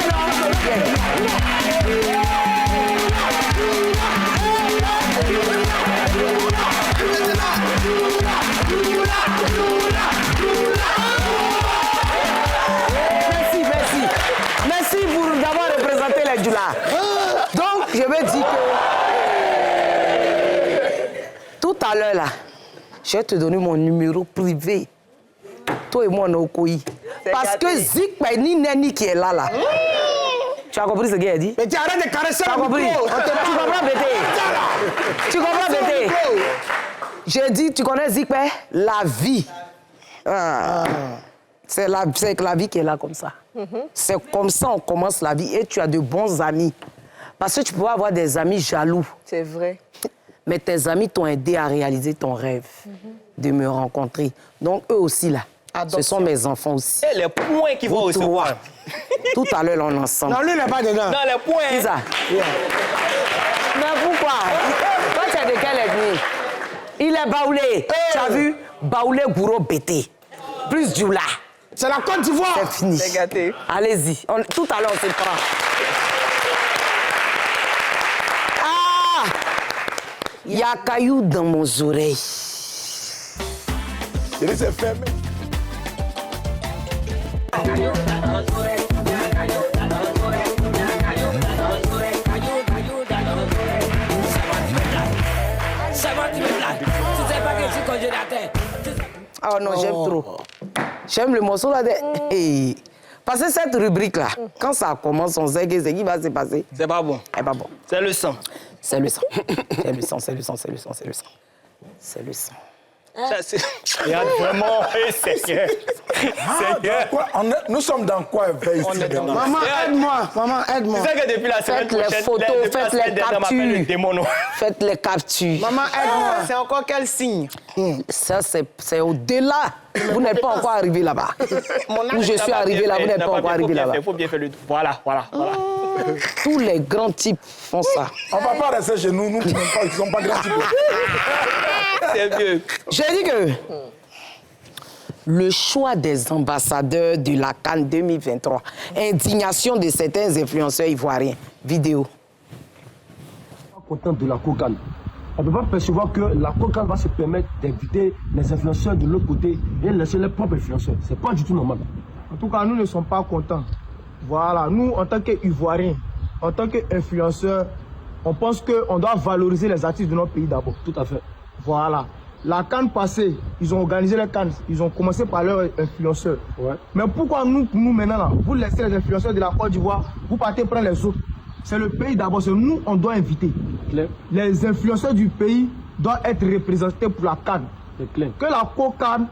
Merci pour d'avoir représenté les Djoula. Donc, je veux dire que tout à l'heure, là, je vais te donner mon numéro privé. Toi et moi, on est au Koyi. Parce que Zik Penny Neni qui est là, là. Tu as compris ce qu'il a dit? Mais tu arrêtes de caresser Tu as le compris? micro. Tu comprends, Bété? Tu comprends, Bété? J'ai dit, tu connais Zik Penny? La vie. C'est la vie qui est là comme ça. C'est comme ça on commence la vie et tu as de bons amis. Parce que tu peux avoir des amis jaloux. C'est vrai. Mais tes amis t'ont aidé à réaliser ton rêve de me rencontrer. Donc eux aussi là, ce sont mes enfants aussi. Et les points qui vont recevoir. Tout à l'heure on est ensemble. Non, lui, il n'est pas dedans. Dans les points. Qui ça? Mais pourquoi? Toi, tu es de quelle ethnie? Il est baoulé. Tu as vu? Baoulé, gouro, bété. Plus du là. C'est la Côte d'Ivoire. C'est fini. C'est gâté. Allez-y. Tout à l'heure, on se prend. Ah! Il y a caillou dans mon oreille. Il s'est fermé. Oh non, j'aime trop. J'aime le morceau là. Hey. Parce que cette rubrique-là, quand ça commence, on sait que c'est qui va se passer. C'est pas bon. C'est pas bon. C'est le sang. C'est le sang. C'est le sang, c'est le sang, c'est le sang, c'est le sang. C'est le sang. Il y a vraiment... Seigneur. Nous sommes dans quoi ici? Maman, aide-moi. Maman, aide-moi. C'est ça que depuis la semaine Faites les photos, faites les captures. Faites les captures. Maman, aide-moi. C'est encore quel signe? Ça, c'est au-delà. Vous n'êtes pas encore arrivé là-bas. Où je suis arrivé là, vous n'êtes pas encore arrivé là-bas. Il faut bien faire le... Voilà. Tous les grands types font ça. On ne va pas rester chez nous, nous qui ne sommes pas grands types. C'est mieux. J'ai dit que le choix des ambassadeurs de la CAN 2023, indignation de certains influenceurs ivoiriens, vidéo. Content de la COCAN. On ne peut pas percevoir que la COCAN va se permettre d'inviter les influenceurs de l'autre côté et laisser leurs propres influenceurs. C'est pas du tout normal. En tout cas, nous ne sommes pas contents. Voilà, nous, en tant qu'Ivoiriens, en tant qu'influenceurs, on pense qu'on doit valoriser les artistes de notre pays d'abord. Tout à fait. Voilà. La CAN passée, ils ont organisé les CAN, ils ont commencé par leurs influenceurs. Ouais. Mais pourquoi nous maintenant, là, vous laissez les influenceurs de la Côte d'Ivoire, vous partez prendre les autres? C'est le pays d'abord, c'est nous, on doit inviter. Claire. Les influenceurs du pays doivent être représentés pour la CAN. C'est clair. Que la COCAN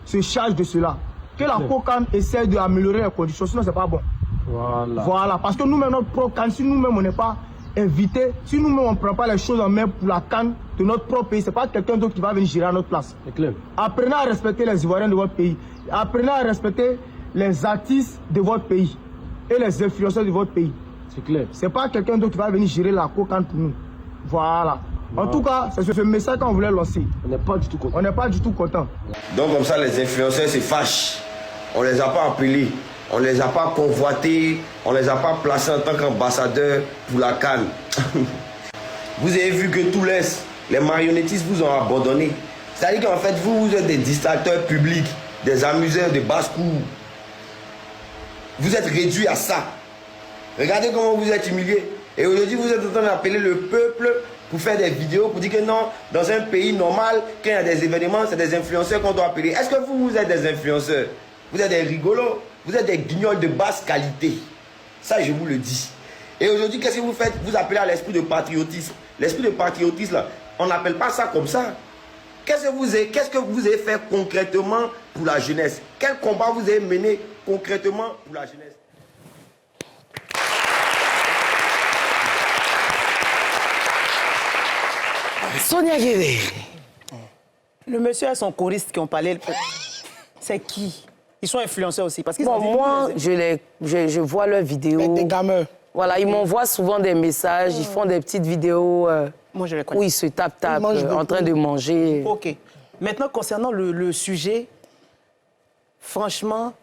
se charge de cela. Que la COCAN essaie d'améliorer les conditions, sinon c'est pas bon. Voilà, parce que nous-mêmes, notre propre CAN, si nous-mêmes on n'est pas invités, si nous-mêmes on ne prend pas les choses en main pour la CAN de notre propre pays, c'est pas quelqu'un d'autre qui va venir gérer à notre place. C'est clair. Apprenez à respecter les Ivoiriens de votre pays. Apprenez à respecter les artistes de votre pays et les influenceurs de votre pays. C'est clair. C'est pas quelqu'un d'autre qui va venir gérer la COCAN pour nous. Voilà. En tout cas, c'est ce message qu'on voulait lancer. On n'est pas du tout content. On n'est pas du tout content. Donc comme ça, les influenceurs se fâchent. On ne les a pas appelés, on ne les a pas convoités, on ne les a pas placés en tant qu'ambassadeurs pour la CAN. Vous avez vu que tous les marionnettistes vous ont abandonné. C'est-à-dire qu'en fait, vous êtes des distracteurs publics, des amuseurs de basse-cour. Vous êtes réduits à ça. Regardez comment vous êtes humiliés. Et aujourd'hui, vous êtes en train d'appeler le peuple pour faire des vidéos, pour dire que non, dans un pays normal, quand il y a des événements, c'est des influenceurs qu'on doit appeler. Est-ce que vous êtes des influenceurs? Vous êtes des rigolos, vous êtes des guignols de basse qualité. Ça, je vous le dis. Et aujourd'hui, qu'est-ce que vous faites? Vous appelez à l'esprit de patriotisme. L'esprit de patriotisme, là, on n'appelle pas ça comme ça. Qu'est-ce que vous avez fait concrètement pour la jeunesse? Quel combat vous avez mené concrètement pour la jeunesse? Sonia Guédé. Le monsieur et son choriste qui ont parlé, c'est qui? Ils sont influenceurs aussi. Parce qu'ils bon, moi, je vois leurs vidéos. Des gamins. Voilà, ils m'envoient souvent des messages, ils font des petites vidéos moi, je les connais. où ils se tapent en train de manger. OK. Maintenant, concernant le sujet, franchement,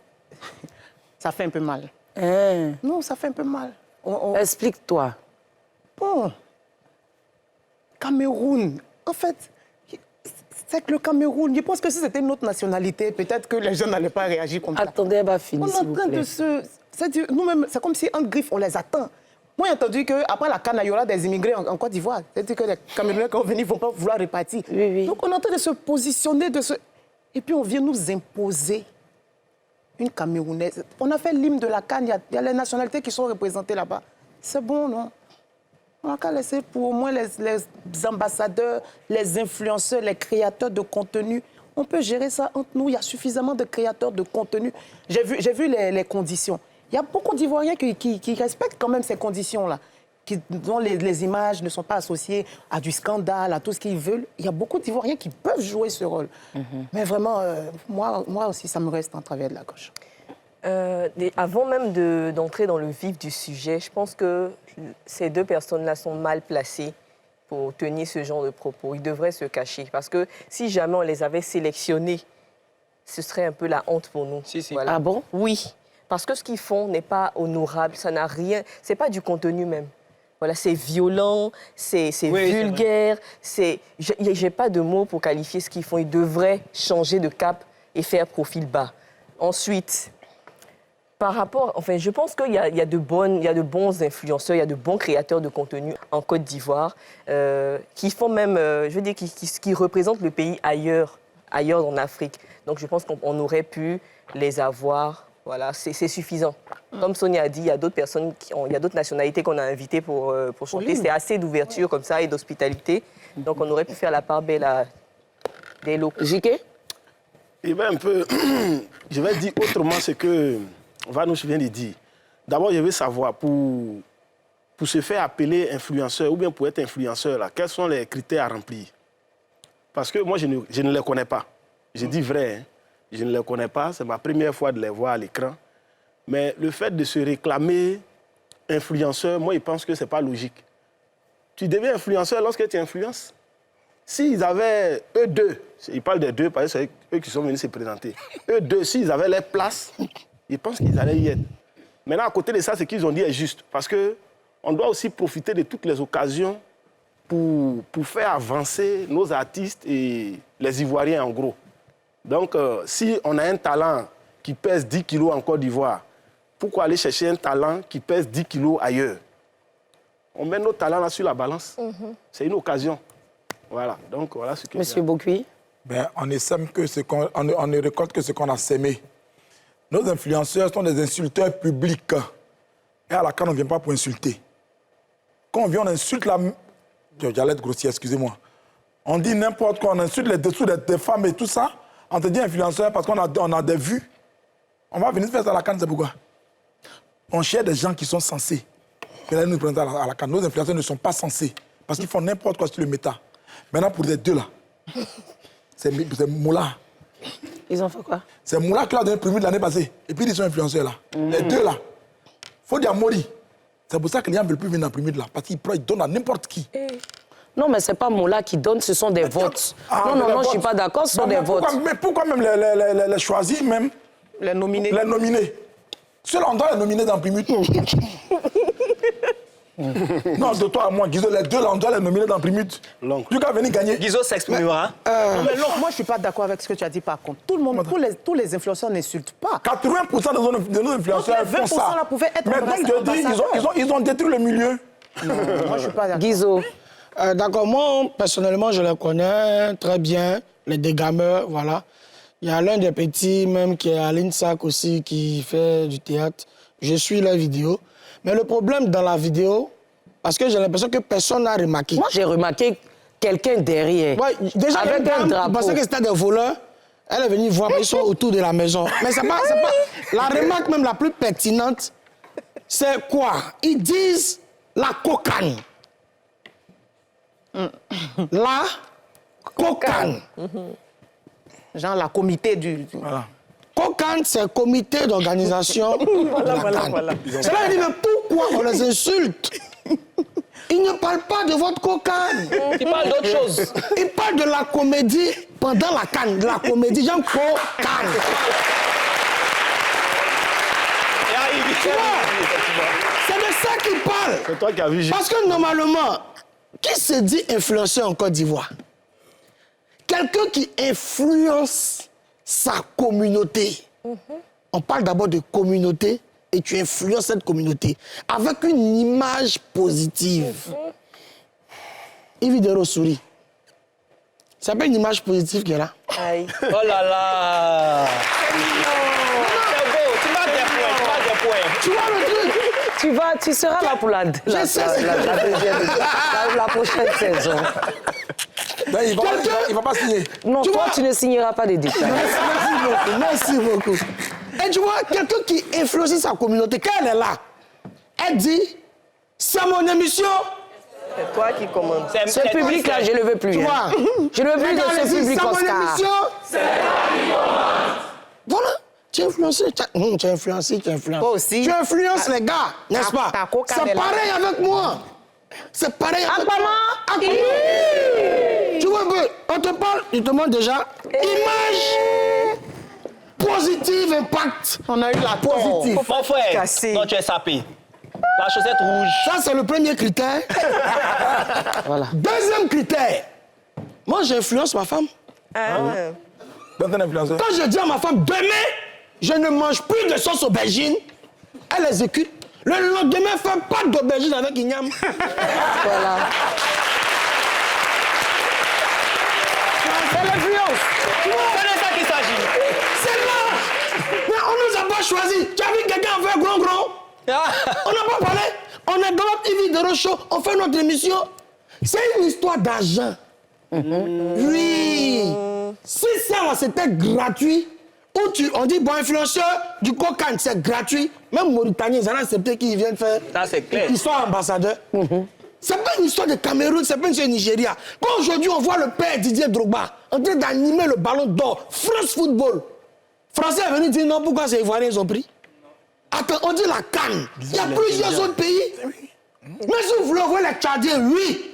ça fait un peu mal. Hein? Non, ça fait un peu mal. Explique-toi. Bon, Cameroun, en fait, c'est que le Cameroun, je pense que si c'était une autre nationalité, peut-être que les gens n'allaient pas réagir comme ça. Attendez, elle va finir, s'il vous plaît. On est en train de se... Nous-mêmes, c'est comme si entre griffes, on les attend. Moi, j'ai entendu qu'après la CAN, il y aura des immigrés en Côte d'Ivoire. C'est-à-dire que les Camerounais, quand ils vont venir, ne vont pas vouloir repartir. Oui, oui. Donc, on est en train de se positionner, et puis on vient nous imposer une Camerounaise. On a fait l'hymne de la CAN, il y a les nationalités qui sont représentées là-bas. C'est bon, non? On a qu'à laisser pour au moins les ambassadeurs, les influenceurs, les créateurs de contenu. On peut gérer ça entre nous. Il y a suffisamment de créateurs de contenu. J'ai vu les conditions. Il y a beaucoup d'Ivoiriens qui respectent quand même ces conditions-là, dont les images ne sont pas associées à du scandale, à tout ce qu'ils veulent. Il y a beaucoup d'Ivoiriens qui peuvent jouer ce rôle. Mais vraiment, moi aussi, ça me reste en travers de la gauche. Avant même d'entrer dans le vif du sujet, je pense que ces deux personnes-là sont mal placées pour tenir ce genre de propos. Ils devraient se cacher. Parce que si jamais on les avait sélectionnés, ce serait un peu la honte pour nous. Voilà. Ah bon? Oui. Parce que ce qu'ils font n'est pas honorable, ça n'a rien... C'est pas du contenu même. Voilà, c'est violent, c'est vulgaire, j'ai pas de mots pour qualifier ce qu'ils font. Ils devraient changer de cap et faire profil bas. Ensuite... Par rapport, enfin, je pense qu'il y a de bons influenceurs, il y a de bons créateurs de contenu en Côte d'Ivoire qui font même, je veux dire, qui représentent le pays ailleurs en Afrique. Donc, je pense qu'on aurait pu les avoir. Voilà, c'est suffisant. Comme Sonia a dit, il y a d'autres personnes, il y a d'autres nationalités qu'on a invitées pour chanter. Oui. C'est assez d'ouverture comme ça et d'hospitalité. Donc, on aurait pu faire la part belle des locaux. JK? Eh bien, un peu, je vais dire autrement ce que Vanouche vient de dire. D'abord, je veux savoir, pour se faire appeler influenceur ou bien pour être influenceur, là, quels sont les critères à remplir? Parce que moi, je ne les connais pas. Je dis vrai, hein. Je ne les connais pas. C'est ma première fois de les voir à l'écran. Mais le fait de se réclamer influenceur, moi, je pense que ce n'est pas logique. Tu deviens influenceur lorsque tu influences. S'ils avaient, eux deux, ils parlent des deux parce que c'est eux qui sont venus se présenter. Eux deux, s'ils avaient leur place, je pense qu'ils allaient y être. Maintenant, à côté de ça, ce qu'ils ont dit est juste. Parce qu'on doit aussi profiter de toutes les occasions pour faire avancer nos artistes et les Ivoiriens en gros. Donc, si on a un talent qui pèse 10 kilos en Côte d'Ivoire, pourquoi aller chercher un talent qui pèse 10 kilos ailleurs? On met nos talents là sur la balance. C'est une occasion. Voilà. Donc, voilà ce que... Monsieur Bokuyi? Ben, on ne récolte que ce qu'on a sémé. Nos influenceurs sont des insulteurs publics. Et à la CAN, on ne vient pas pour insulter. Quand on vient, on insulte la... J'allais être grossier, excusez-moi. On dit n'importe quoi, on insulte les dessous des femmes et tout ça. On te dit influenceur parce qu'on a des vues. On va venir faire ça à la CAN, c'est pourquoi? On cherche des gens qui sont censés. Mais là, nous présenter à la CAN. Nos influenceurs ne sont pas censés. Parce qu'ils font n'importe quoi sur le méta. Maintenant, pour les deux là, c'est Moula. Ils ont fait quoi? C'est Moula qui l'a donné le premier de l'année passée. Et puis ils sont influenceurs là. Les deux là. Faut dire Mori. C'est pour ça que les gens ne veulent plus venir en premier de là. Parce qu'ils donnent à n'importe qui. Non, mais ce n'est pas Moula qui donne, ce sont des votes. Non, je ne suis pas d'accord, ce sont des votes. Mais pourquoi même les choisis, même? Les nominer. Les nominer. Ceux-là, on doit les nominer dans Primute. Non, de toi à moi, Guizo, les deux là, on doit les nominer dans Primute. Tu vas venir gagner. Guizo s'exprimera. Non, mais moi, je ne suis pas d'accord avec ce que tu as dit par contre. Tout le monde, tous les influenceurs n'insultent pas. 80% de nos influenceurs font ça. Là pouvaient être mais donc, je dis, ils ont détruit le milieu. Non, moi, je ne suis pas d'accord. Guizo. D'accord, moi, personnellement, je les connais très bien, les dégameurs, voilà. Il y a l'un des petits, même, qui est à l'INSAC aussi, qui fait du théâtre. Je suis la vidéo. Mais le problème dans la vidéo, parce que j'ai l'impression que personne n'a remarqué. Moi, j'ai remarqué quelqu'un derrière. Ouais, déjà, avec un drapeau. Je pensais que c'était des voleurs. Elle est venue voir, ils sont autour de la maison. Mais c'est pas... La remarque même la plus pertinente, c'est quoi? Ils disent la cocagne. La cocagne. Genre la comité du... Voilà. Cocagne, c'est un comité d'organisation. Voilà. C'est là, il dit, mais pourquoi on les insulte? Ils ne parlent pas de votre cocagne. Ils parlent d'autre chose. Ils parlent de la comédie pendant la canne. De la comédie, genre cocagne. C'est de ça qu'ils parlent. C'est toi qui as vu. Parce que normalement, qui se dit influenceur en Côte d'Ivoire? Quelqu'un qui influence sa communauté. On parle d'abord de communauté et tu influences cette communauté avec une image positive. Ividero sourit. C'est pas une image positive qui est là. Aïe. Oh là là. C'est beau, tu marques des points. Tu vois le truc? Tu seras là pour la prochaine saison. Ben, il va pas signer. Non, toi, tu ne signeras pas des détails. Merci beaucoup. Et tu vois, quelqu'un qui influence sa communauté, quand elle est là, elle dit, c'est mon émission. C'est toi qui commandes. Ce public-là, je ne le veux plus. Tu vois, je ne veux plus de ce public, c'est mon Oscar. émission. C'est toi qui commandes. Voilà. Tu es influencé, tu es influencé, tu influences. Toi aussi. Tu influences les gars, n'est-ce pas? C'est pareil avec moi. C'est pareil avec moi. Tu vois un peu, on te parle, il te montre déjà image positive, impact. On a eu la positive. Mon frère, non, tu es sapé. La chaussette rouge. Ça, c'est le premier critère. Voilà. Deuxième critère. Moi, j'influence ma femme. Donc, un influenceur. Quand je dis à ma femme, demain, je ne mange plus de sauce aubergine, elle exécute. Le lendemain, fais pas d'aubergine avec igname. Voilà. C'est l'influence. C'est de ça qu'il s'agit. C'est là. Mais on nous a pas choisi. Tu as vu quelqu'un faire grand. On n'a pas parlé. On est dans notre Yves de Rochaud. On fait notre émission. C'est une histoire d'argent. Oui. Si ça, c'était gratuit, ou on dit, bon, influenceur du cocaïne, c'est gratuit. Même Mauritanie, ils ont accepté qu'ils viennent faire. Ça, c'est clair. Ils sont ambassadeurs. C'est pas une histoire de Cameroun, c'est pas une histoire de Nigeria. Quand aujourd'hui, on voit le père Didier Drogba en train d'animer le ballon d'or, France Football. Français est venu dire non, pourquoi ces Ivoiriens ils ont pris? Attends, on dit la CAN. Il y a plusieurs autres pays. Mais si vous voulez voir les Tchadiens, oui.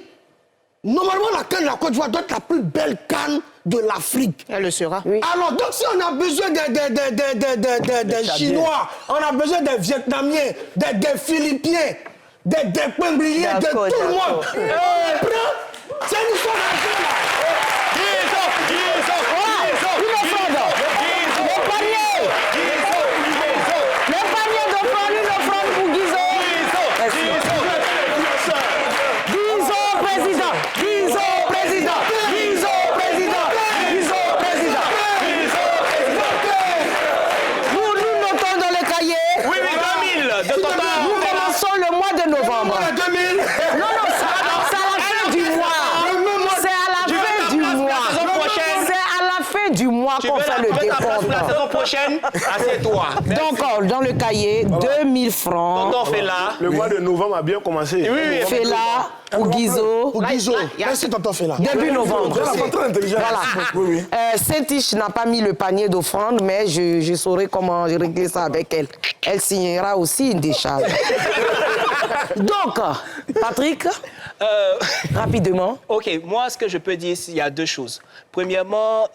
Normalement, la CAN de la Côte d'Ivoire doit être la plus belle CAN de l'Afrique. Elle le sera. Oui. Alors, donc, si on a besoin des Chinois, on a besoin des Vietnamiens, des Philippiens, des Pembliers, de tout le monde. C'est une histoire d'argent, là. Qu'on fait le décompte. La saison prochaine, assieds-toi. Donc, dans le cahier, 2000 francs. Tonton Fela. Le mois de novembre a bien commencé. Oui. Fela, Ouguizo. Merci, tonton Fela. Début novembre. Très intelligent. Voilà. Saint-Tiche n'a pas mis le panier d'offrande, mais je saurai comment régler ça avec elle. Elle signera aussi une décharge. Donc, Patrick, rapidement. OK, moi, ce que je peux dire, il y a deux choses. Premièrement,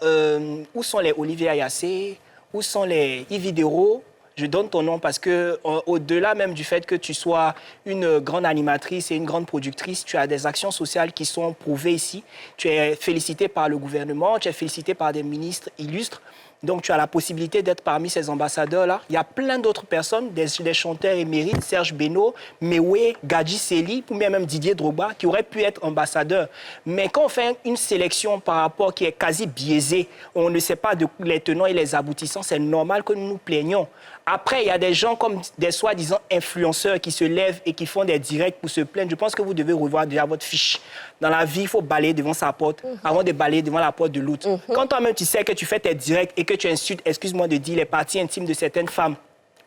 où sont les Olivier Ayassé? Où sont les Yves Dero? Je donne ton nom parce que, au-delà même du fait que tu sois une grande animatrice et une grande productrice, tu as des actions sociales qui sont prouvées ici. Tu es félicité par le gouvernement, tu es félicité par des ministres illustres. Donc, tu as la possibilité d'être parmi ces ambassadeurs-là. Il y a plein d'autres personnes, des chanteurs émérites, Serge Beno, Mewé, Gadji Seli, ou même Didier Drogba, qui auraient pu être ambassadeurs. Mais quand on fait une sélection par rapport qui est quasi biaisée, on ne sait pas les tenants et les aboutissants, c'est normal que nous nous plaignions. Après, il y a des gens comme des soi-disant influenceurs qui se lèvent et qui font des directs pour se plaindre. Je pense que vous devez revoir déjà votre fiche. Dans la vie, il faut balayer devant sa porte avant de balayer devant la porte de l'autre. Quand toi-même, tu sais que tu fais tes directs et que tu insultes, excuse-moi de dire, les parties intimes de certaines femmes,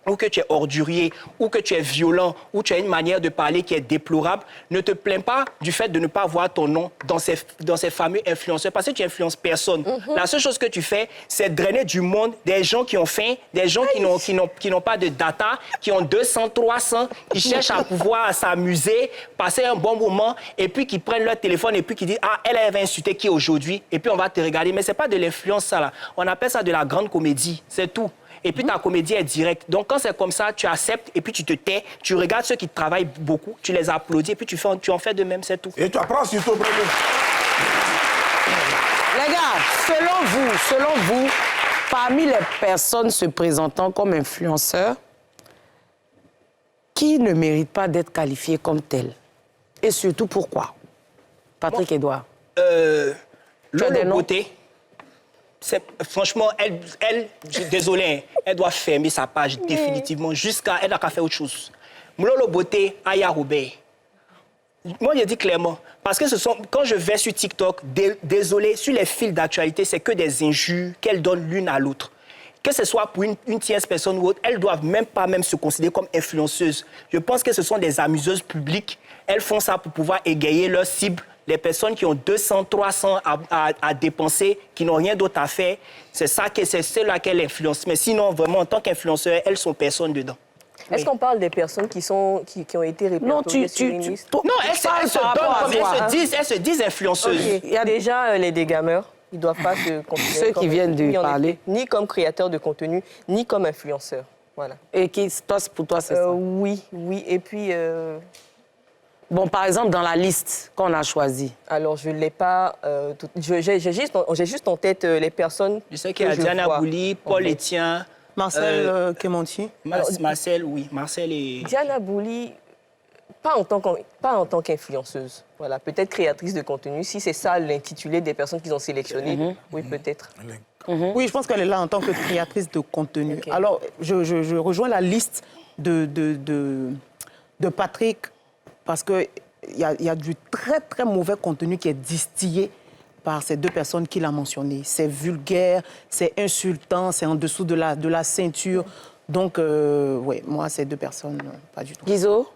ou que tu es ordurier, ou que tu es violent, ou tu as une manière de parler qui est déplorable, ne te plains pas du fait de ne pas voir ton nom dans ces fameux influenceurs, parce que tu influences personne. La seule chose que tu fais, c'est drainer du monde des gens qui ont faim, des gens qui n'ont pas de data, qui ont 200, 300, qui cherchent à pouvoir s'amuser, passer un bon moment, et puis qui prennent leur téléphone et puis qui disent « Ah, elle va insulter qui aujourd'hui ?» Et puis on va te regarder. Mais ce n'est pas de l'influence, ça, là. On appelle ça de la grande comédie, c'est tout. Et puis ta comédie est directe. Donc quand c'est comme ça, tu acceptes et puis tu te tais, tu regardes ceux qui travaillent beaucoup, tu les applaudis et puis tu en fais de même, c'est tout. Et tu apprends surtout. Les gars, selon vous, parmi les personnes se présentant comme influenceurs, qui ne mérite pas d'être qualifié comme tel? Et surtout, pourquoi? Patrick Edouard. Lolo Beauté. Franchement, elle désolé, elle doit fermer sa page définitivement jusqu'à... Elle n'a qu'à faire autre chose. Lolo Beauté, Aya Robert. Moi, je dis clairement, parce que quand je vais sur TikTok, désolé, sur les fils d'actualité, c'est que des injures qu'elles donnent l'une à l'autre. que ce soit pour une tierce personne ou autre, elles ne doivent même pas se considérer comme influenceuses. Je pense que ce sont des amuseuses publiques. Elles font ça pour pouvoir égayer leur cible. Les personnes qui ont 200, 300 à dépenser, qui n'ont rien d'autre à faire, c'est celle-là qu'elles influencent. Mais sinon, vraiment, en tant qu'influenceur, elles sont personne dedans. Est-ce qu'on parle des personnes qui ont été répertoriées sur une liste? Non, elles se disent influenceuses. Okay. Il y a déjà les dégameurs. Ils ne doivent pas se considérer ceux qui viennent de parler. Ni comme créateurs de contenu, ni comme influenceurs. Voilà. Et pour toi, c'est ça? Oui. Et puis... Bon, par exemple, dans la liste qu'on a choisie. Alors, je ne l'ai pas... j'ai juste en tête les personnes. Je sais qu'il y a Diana Bouli, Paul Etienne... Marcel Kemonti. Marcel, oui. Marcel et... Diana Bouli, pas en tant qu'influenceuse. Voilà, peut-être créatrice de contenu. Si c'est ça l'intitulé des personnes qu'ils ont sélectionnées, oui, peut-être. Oui, je pense qu'elle est là en tant que créatrice de contenu. Okay. Alors, je rejoins la liste de Patrick parce qu'il y a du très, très mauvais contenu qui est distillé par ces deux personnes qu'il a mentionnées. C'est vulgaire, c'est insultant, c'est en dessous de la ceinture. Donc, oui, moi, ces deux personnes, pas du tout. Guizot?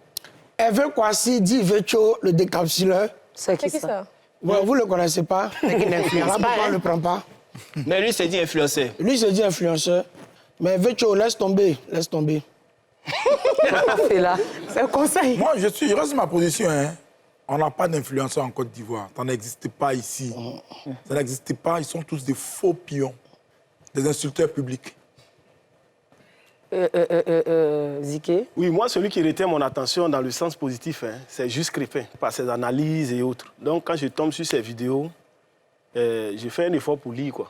Hervé Kouassi dit Vecho, le décapsuleur. C'est qui ça? Bon, vous ne le connaissez pas. C'est qui n'influence pas. Pourquoi on ne le prend pas? Mais lui, c'est dit influenceur. Lui, c'est dit influenceur. Mais Vecho, laisse tomber, laisse tomber. C'est un conseil. Moi, je reste ma position. Hein. On n'a pas d'influenceurs en Côte d'Ivoire. Ça n'existe pas ici. Ça n'existe pas. Ils sont tous des faux pions, des insulteurs publics. Ziké? Oui, moi, celui qui retient mon attention dans le sens positif, hein, c'est Juste Crépin, par ses analyses et autres. Donc, quand je tombe sur ses vidéos, je fais un effort pour lire, quoi.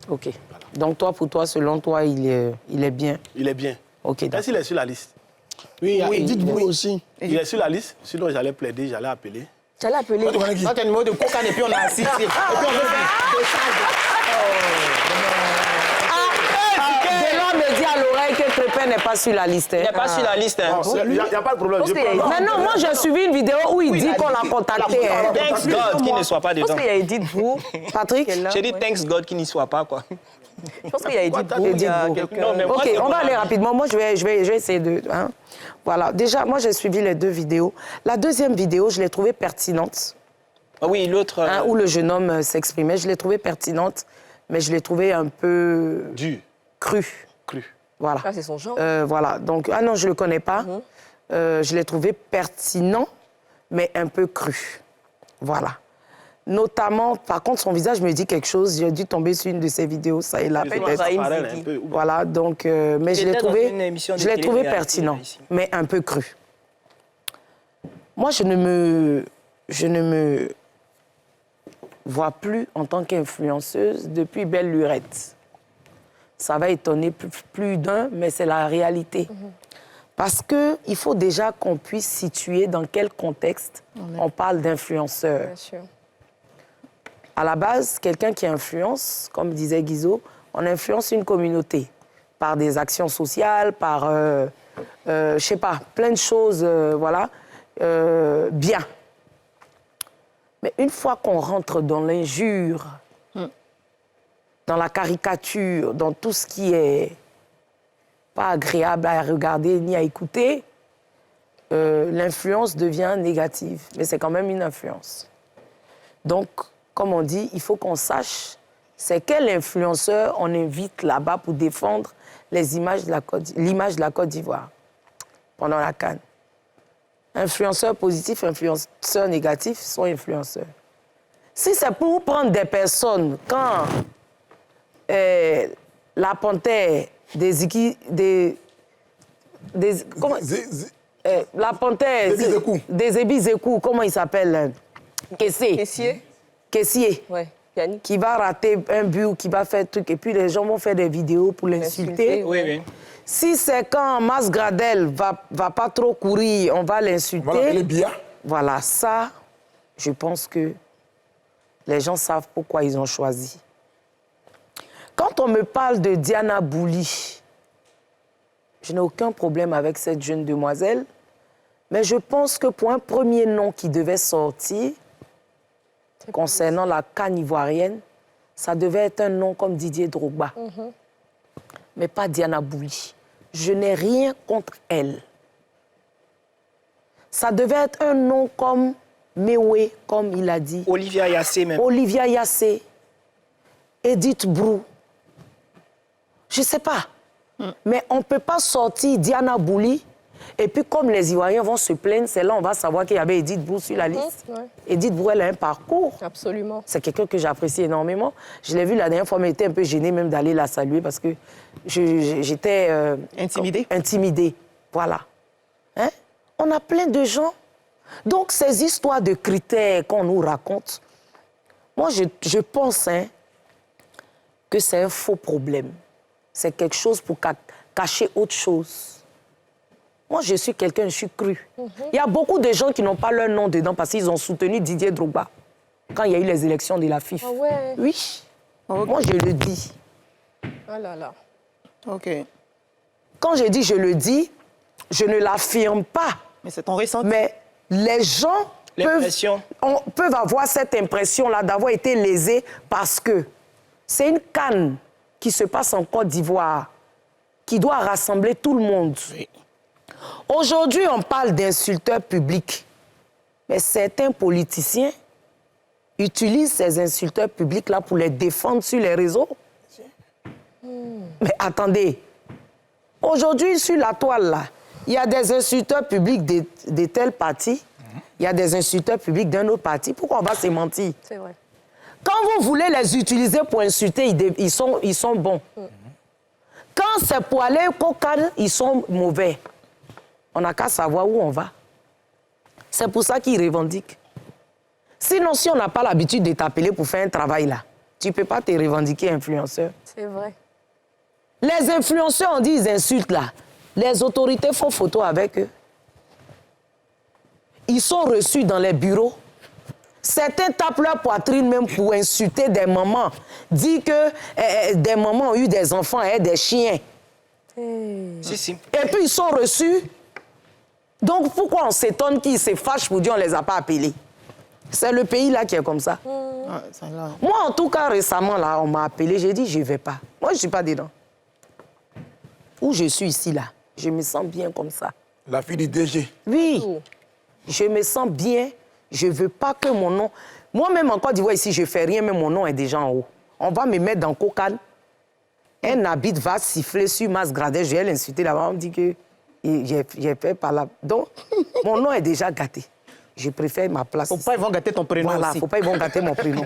OK. Voilà. Donc, pour toi, selon toi, il est bien? Il est bien. OK, est-ce qu'il est sur la liste? Oui, Edith Bou aussi. Il est sur la liste, sinon j'allais plaider, j'allais appeler. J'allais appeler. Toi, tu as un numéro de coca et puis on a assisté. Et puis on veut faire des Delors me dit à l'oreille que Crépin n'est pas sur la liste. Il n'est pas sur la liste. Il n'y a pas de problème. Mais non, moi j'ai suivi une vidéo où il dit qu'on l'a contacté. Thanks God qu'il ne soit pas dedans. Je pense qu'il y a Edith Bou. Patrick? J'ai dit thanks God qu'il n'y soit pas, quoi. Je pense qu'il y a Edith Bou. OK, on va aller rapidement. Moi, je vais essayer de... Hein. Voilà. Déjà, moi, j'ai suivi les deux vidéos. La deuxième vidéo, je l'ai trouvée pertinente. Ah oui, l'autre... Hein, où le jeune homme s'exprimait. Je l'ai trouvée pertinente, mais je l'ai trouvée un peu... Dur. Crue. Voilà. Ça, c'est son genre. Voilà. Donc, non, je ne le connais pas. Je l'ai trouvé pertinent, mais un peu cru. Voilà. Notamment, par contre, son visage me dit quelque chose. J'ai dû tomber sur une de ses vidéos, ça et là, peut-être. Voilà, donc... mais je l'ai trouvé pertinent, mais un peu cru. Moi, je ne me vois plus en tant qu'influenceuse depuis Belle Lurette. Ça va étonner plus d'un, mais c'est la réalité. Parce qu'il faut déjà qu'on puisse situer dans quel contexte on parle d'influenceur. Bien sûr. À la base, quelqu'un qui influence, comme disait Guizot, on influence une communauté par des actions sociales, par, je sais pas, plein de choses, voilà, bien. Mais une fois qu'on rentre dans l'injure, dans la caricature, dans tout ce qui est pas agréable à regarder ni à écouter, l'influence devient négative. Mais c'est quand même une influence. Donc, comme on dit, il faut qu'on sache c'est quel influenceur on invite là-bas pour défendre l'image de la Côte d'Ivoire pendant la CAN. Influenceurs positifs, influenceurs négatifs sont influenceurs. Si c'est pour prendre des personnes, quand la panthère la panthère des Ébizékou, comment il s'appelle? Kessié. Ouais. Qui va rater un but, qui va faire truc, et puis les gens vont faire des vidéos pour l'insulter. Oui. Si c'est quand Mas Gradel va pas trop courir, on va l'insulter. Voilà, ça, je pense que les gens savent pourquoi ils ont choisi. Quand on me parle de Diana Bouli, je n'ai aucun problème avec cette jeune demoiselle, mais je pense que pour un premier nom qui devait sortir, concernant la CAN ivoirienne, ça devait être un nom comme Didier Drogba. mais pas Diana Bouli. Je n'ai rien contre elle. Ça devait être un nom comme Mewe, comme il a dit. Olivia Yassé même. Olivia Yassé. Edith Brou. Je ne sais pas. Mais on ne peut pas sortir Diana Bouli. Et puis, comme les Ivoiriens vont se plaindre, c'est là on va savoir qu'il y avait Edith Brou sur la liste. Edith Brou, elle a un parcours. Absolument. C'est quelqu'un que j'apprécie énormément. Je l'ai vu la dernière fois, mais j'étais un peu gênée même d'aller la saluer parce que j'étais... Intimidée. Intimidée, voilà. Hein? On a plein de gens. Donc, ces histoires de critères qu'on nous raconte, moi, je pense que c'est un faux problème. C'est quelque chose pour cacher autre chose. Moi, je suis quelqu'un, je suis cru. Il y a beaucoup de gens qui n'ont pas leur nom dedans parce qu'ils ont soutenu Didier Drogba quand il y a eu les élections de la FIF. Ah ouais. Oui. Moi, je le dis. Ah là là. OK. Quand je dis je le dis, je ne l'affirme pas. Mais c'est ton ressenti. Mais les gens peuvent avoir cette impression-là d'avoir été lésés parce que c'est une CAN qui se passe en Côte d'Ivoire qui doit rassembler tout le monde. Oui. Aujourd'hui, on parle d'insulteurs publics. Mais certains politiciens utilisent ces insulteurs publics-là pour les défendre sur les réseaux. Mais attendez, aujourd'hui, sur la toile, là, il y a des insulteurs publics de tel parti, il y a des insulteurs publics d'un autre parti. Pourquoi on va se mentir? C'est vrai. Quand vous voulez les utiliser pour insulter, ils sont bons. Quand c'est pour aller au cocan, ils sont mauvais. On n'a qu'à savoir où on va. C'est pour ça qu'ils revendiquent. Sinon, si on n'a pas l'habitude de t'appeler pour faire un travail là, tu ne peux pas te revendiquer influenceur. C'est vrai. Les influenceurs, on dit ils insultent là. Les autorités font photo avec eux. Ils sont reçus dans les bureaux. Certains tapent leur poitrine même pour insulter des mamans. Dire que des mamans ont eu des enfants et des chiens. Si. Et puis ils sont reçus. Donc pourquoi on s'étonne qu'ils se fâchent pour dire qu'on ne les a pas appelés? C'est le pays là qui est comme ça. Moi, en tout cas, récemment, là, on m'a appelé, j'ai dit, je ne vais pas. Moi, je ne suis pas dedans. Où je suis ici, là, je me sens bien comme ça. La fille du DG. Oui. Je me sens bien. Je ne veux pas que mon nom... Moi-même, en Côte d'Ivoire, ici, je ne fais rien, mais mon nom est déjà en haut. On va me mettre dans Cocan. Un habit va siffler sur Mas Gradel. Je vais l'insulter là-bas. On me dit que j'ai fait par là. Donc, mon nom est déjà gâté. Je préfère ma place. Faut pas ils vont gâter ton prénom voilà, aussi. Faut pas ils vont gâter mon prénom.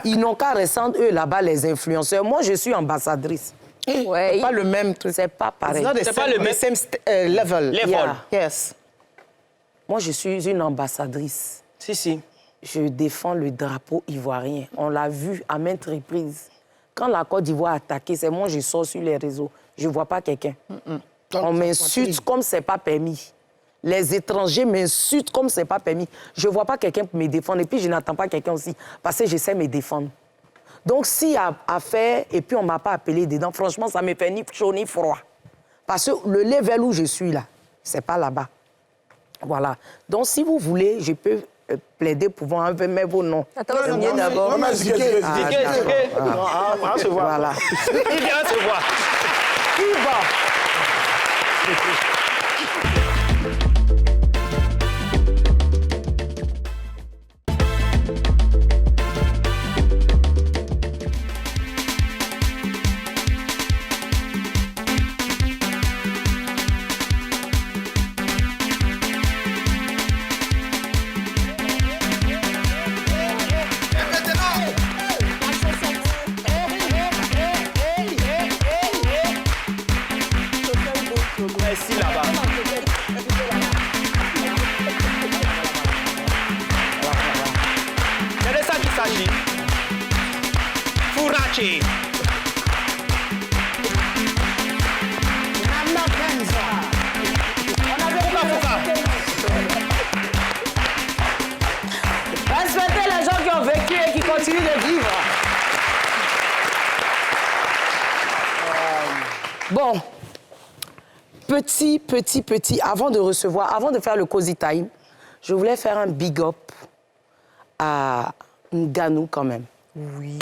Ils n'ont qu'à descendre, eux, là-bas, les influenceurs. Moi, je suis ambassadrice. Ouais. C'est pas le même truc. C'est pas pareil. C'est pas le même level. Yeah. Yes. Moi, je suis une ambassadrice. Si. Je défends le drapeau ivoirien. On l'a vu à maintes reprises. Quand la Côte d'Ivoire a attaqué, c'est moi, je sors sur les réseaux. Je ne vois pas quelqu'un. On m'insulte comme c'est pas permis. Les étrangers m'insultent comme c'est pas permis. Je ne vois pas quelqu'un pour me défendre. Et puis, je n'attends pas quelqu'un aussi, parce que j'essaie de me défendre. Donc, s'il y a affaire, et puis on ne m'a pas appelé dedans, franchement, ça ne me fait ni chaud ni froid. Parce que le level où je suis là, ce n'est pas là-bas. Voilà. Donc, si vous voulez, je peux plaider pour vous mettre vos noms. Attends, signer d'abord. On va se voir. Voilà. Il vient se voir. Qui va? Ici, là-bas. C'est de ça qu'il s'agit. Furachi. Respectez les gens qui ont vécu et qui continuent de vivre. Bon. Petit, avant de faire le Cozy Time, je voulais faire un big up à Ngannou quand même. Oui.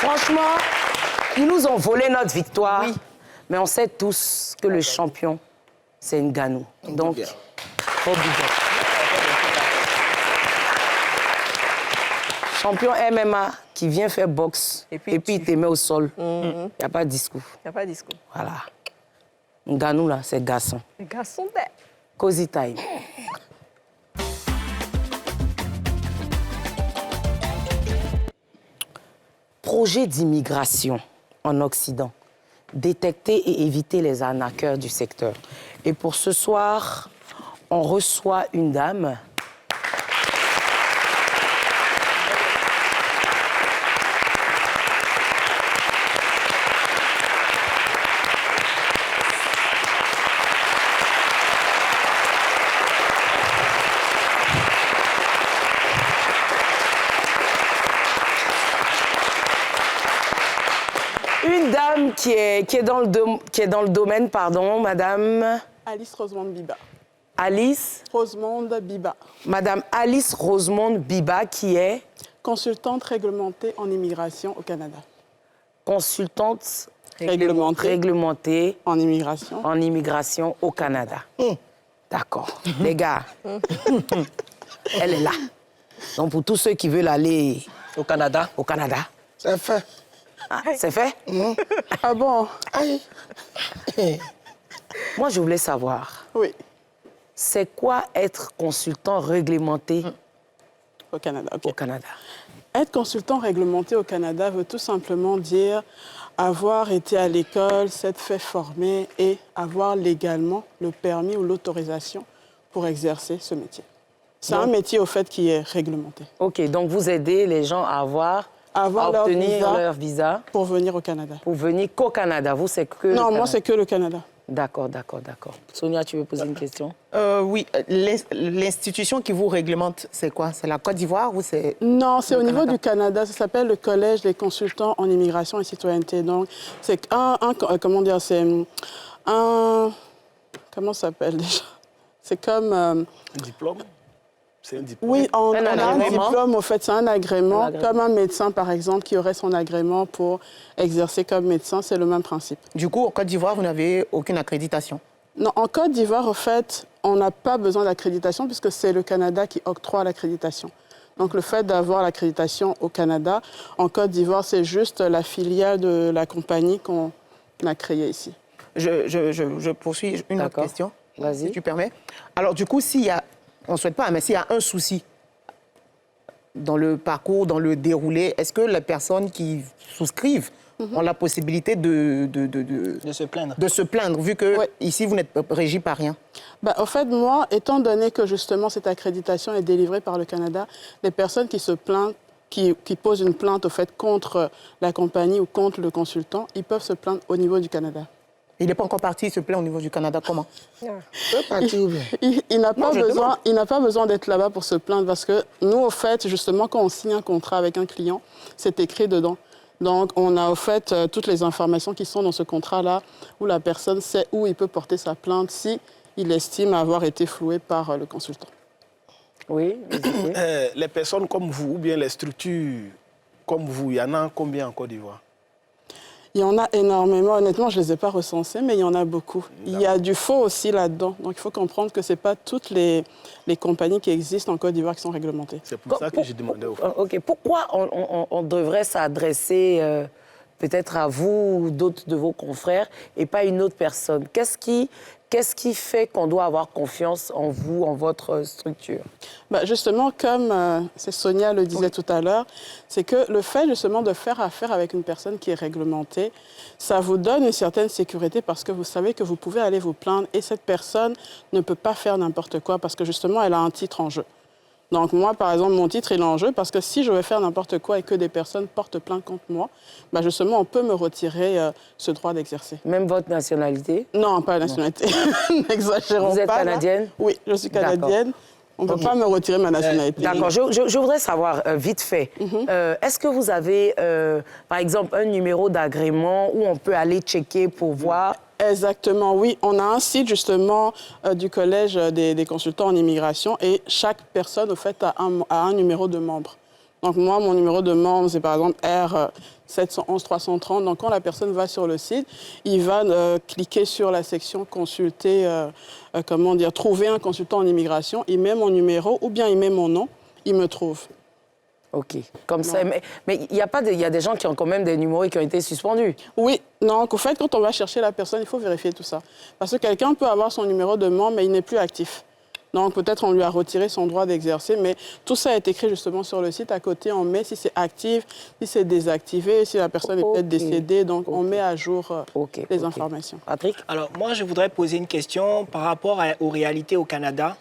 Franchement, ils nous ont volé notre victoire. Oui. Mais on sait tous que le champion, c'est Ngannou. Donc, trop bizarre. Champion MMA qui vient faire boxe et puis il te met au sol. Il n'y a pas de discours. Il n'y a pas de discours. Voilà. Ngannou, là, c'est garçon. Le garçon bête. Cozy time. Projet d'immigration en Occident. Détecter et éviter les arnaqueurs du secteur. Et pour ce soir, on reçoit une dame. Une dame qui est dans le domaine, pardon, madame... Alice Rosemonde Biba. Alice Rosemonde Biba. Madame Alice Rosemonde Biba, qui est... Consultante réglementée en immigration au Canada. Consultante réglementée en immigration. En immigration au Canada. D'accord. Les gars, elle est là. Donc, pour tous ceux qui veulent aller... Au Canada. C'est fait. Ah, c'est fait? Ah bon? Aïe. Moi, je voulais savoir. Oui. C'est quoi être consultant réglementé au Canada? Au Canada. Être consultant réglementé au Canada veut tout simplement dire avoir été à l'école, s'être fait former et avoir légalement le permis ou l'autorisation pour exercer ce métier. C'est un métier, au fait, qui est réglementé. OK, donc vous aidez les gens à obtenir leur visa pour venir au Canada. Pour venir qu'au Canada. Vous, c'est que Non, moi, c'est que le Canada. D'accord. Sonia, tu veux poser une question? Oui. L'institution qui vous réglemente, c'est quoi? C'est la Côte d'Ivoire ou c'est... Non, c'est au niveau du Canada. Ça s'appelle le Collège des consultants en immigration et citoyenneté. Donc, c'est comment dire, c'est un... Comment ça s'appelle déjà? C'est comme... Un diplôme? C'est un diplôme. Oui, on a un diplôme, au fait, c'est un agrément. Comme un médecin, par exemple, qui aurait son agrément pour exercer comme médecin, c'est le même principe. Du coup, en Côte d'Ivoire, vous n'avez aucune accréditation? Non, en Côte d'Ivoire, au fait, on n'a pas besoin d'accréditation puisque c'est le Canada qui octroie l'accréditation. Donc, le fait d'avoir l'accréditation au Canada, en Côte d'Ivoire, c'est juste la filiale de la compagnie qu'on a créée ici. Je poursuis une autre question, si tu permets. Alors, du coup, s'il y a... On ne souhaite pas, mais s'il y a un souci dans le parcours, dans le déroulé, est-ce que les personnes qui souscrivent ont la possibilité de se plaindre? De se plaindre, vu que ici, vous n'êtes régi par rien? Au fait, moi, étant donné que justement cette accréditation est délivrée par le Canada, les personnes qui se plaignent, qui posent une plainte au fait contre la compagnie ou contre le consultant, ils peuvent se plaindre au niveau du Canada. Il n'est pas encore parti, il se plaint au niveau du Canada. Comment? Il n'a pas besoin d'être là-bas pour se plaindre parce que nous, au fait, justement, quand on signe un contrat avec un client, c'est écrit dedans. Donc, on a, au fait, toutes les informations qui sont dans ce contrat-là où la personne sait où il peut porter sa plainte si il estime avoir été floué par le consultant. Oui. Les personnes comme vous ou bien les structures comme vous, il y en a combien en Côte d'Ivoire? Il y en a énormément. Honnêtement, je ne les ai pas recensés, mais il y en a beaucoup. Il y a du faux aussi là-dedans. Donc, il faut comprendre que ce n'est pas toutes les compagnies qui existent en Côte d'Ivoire qui sont réglementées. C'est pour ça que j'ai demandé aux femmes. OK. Pourquoi on devrait s'adresser peut-être à vous ou d'autres de vos confrères et pas une autre personne? Qu'est-ce qui fait qu'on doit avoir confiance en vous, en votre structure? Justement, comme Sonia le disait tout à l'heure, c'est que le fait justement de faire affaire avec une personne qui est réglementée, ça vous donne une certaine sécurité parce que vous savez que vous pouvez aller vous plaindre et cette personne ne peut pas faire n'importe quoi parce que justement, elle a un titre en jeu. Donc moi, par exemple, mon titre est en jeu parce que si je vais faire n'importe quoi et que des personnes portent plainte contre moi, justement, on peut me retirer ce droit d'exercer. Même votre nationalité? Non, pas la nationalité. N'exagérons pas. Vous êtes canadienne? Oui, je suis canadienne. On ne peut pas me retirer ma nationalité. D'accord. Je voudrais savoir, vite fait, est-ce que vous avez, par exemple, un numéro d'agrément où on peut aller checker pour voir? Exactement, oui. On a un site, justement, du Collège des consultants en immigration et chaque personne, au fait, a un numéro de membre. Donc moi, mon numéro de membre, c'est par exemple R711-330. Donc quand la personne va sur le site, il va cliquer sur la section consulter, trouver un consultant en immigration. Il met mon numéro ou bien il met mon nom, il me trouve. OK. Comme ça. Mais il y a des gens qui ont quand même des numéros qui ont été suspendus. Oui. Donc, au fait, quand on va chercher la personne, il faut vérifier tout ça. Parce que quelqu'un peut avoir son numéro de membre, mais il n'est plus actif. Donc, peut-être on lui a retiré son droit d'exercer, mais tout ça est écrit justement sur le site. À côté, on met si c'est actif, si c'est désactivé, si la personne est peut-être décédée. Donc, on met à jour les informations. Patrick? Alors, moi, je voudrais poser une question par rapport aux réalités au Canada.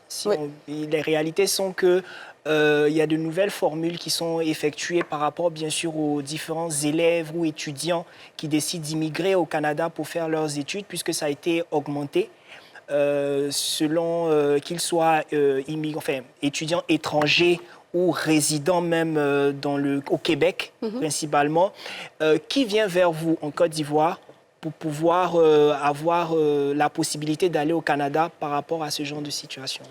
Les réalités sont que il y a de nouvelles formules qui sont effectuées par rapport, bien sûr, aux différents élèves ou étudiants qui décident d'immigrer au Canada pour faire leurs études, puisque ça a été augmenté selon qu'ils soient étudiants étrangers ou résidents même au Québec, principalement. Qui vient vers vous en Côte d'Ivoire pour pouvoir avoir la possibilité d'aller au Canada par rapport à ce genre de situation?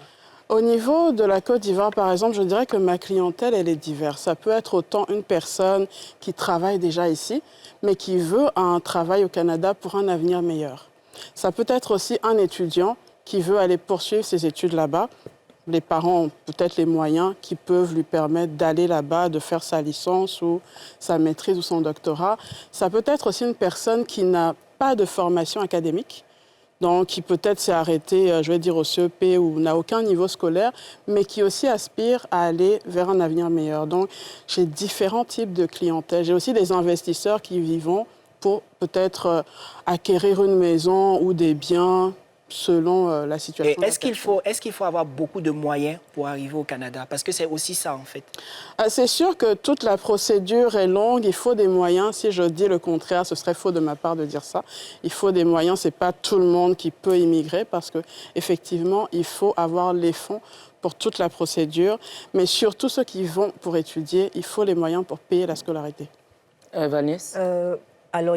Au niveau de la Côte d'Ivoire, par exemple, je dirais que ma clientèle, elle est diverse. Ça peut être autant une personne qui travaille déjà ici, mais qui veut un travail au Canada pour un avenir meilleur. Ça peut être aussi un étudiant qui veut aller poursuivre ses études là-bas. Les parents ont peut-être les moyens qui peuvent lui permettre d'aller là-bas, de faire sa licence ou sa maîtrise ou son doctorat. Ça peut être aussi une personne qui n'a pas de formation académique, donc qui peut-être s'est arrêté, je vais dire, au CEP ou n'a aucun niveau scolaire, mais qui aussi aspire à aller vers un avenir meilleur. Donc, j'ai différents types de clientèle. J'ai aussi des investisseurs qui vivent pour peut-être acquérir une maison ou des biens selon la situation. Et est-ce qu'il faut avoir beaucoup de moyens pour arriver au Canada? Parce que c'est aussi ça, en fait. C'est sûr que toute la procédure est longue. Il faut des moyens. Si je dis le contraire, ce serait faux de ma part de dire ça. Il faut des moyens. Ce n'est pas tout le monde qui peut immigrer parce qu'effectivement, il faut avoir les fonds pour toute la procédure. Mais surtout ceux qui vont pour étudier, il faut les moyens pour payer la scolarité. Vanessa? Alors,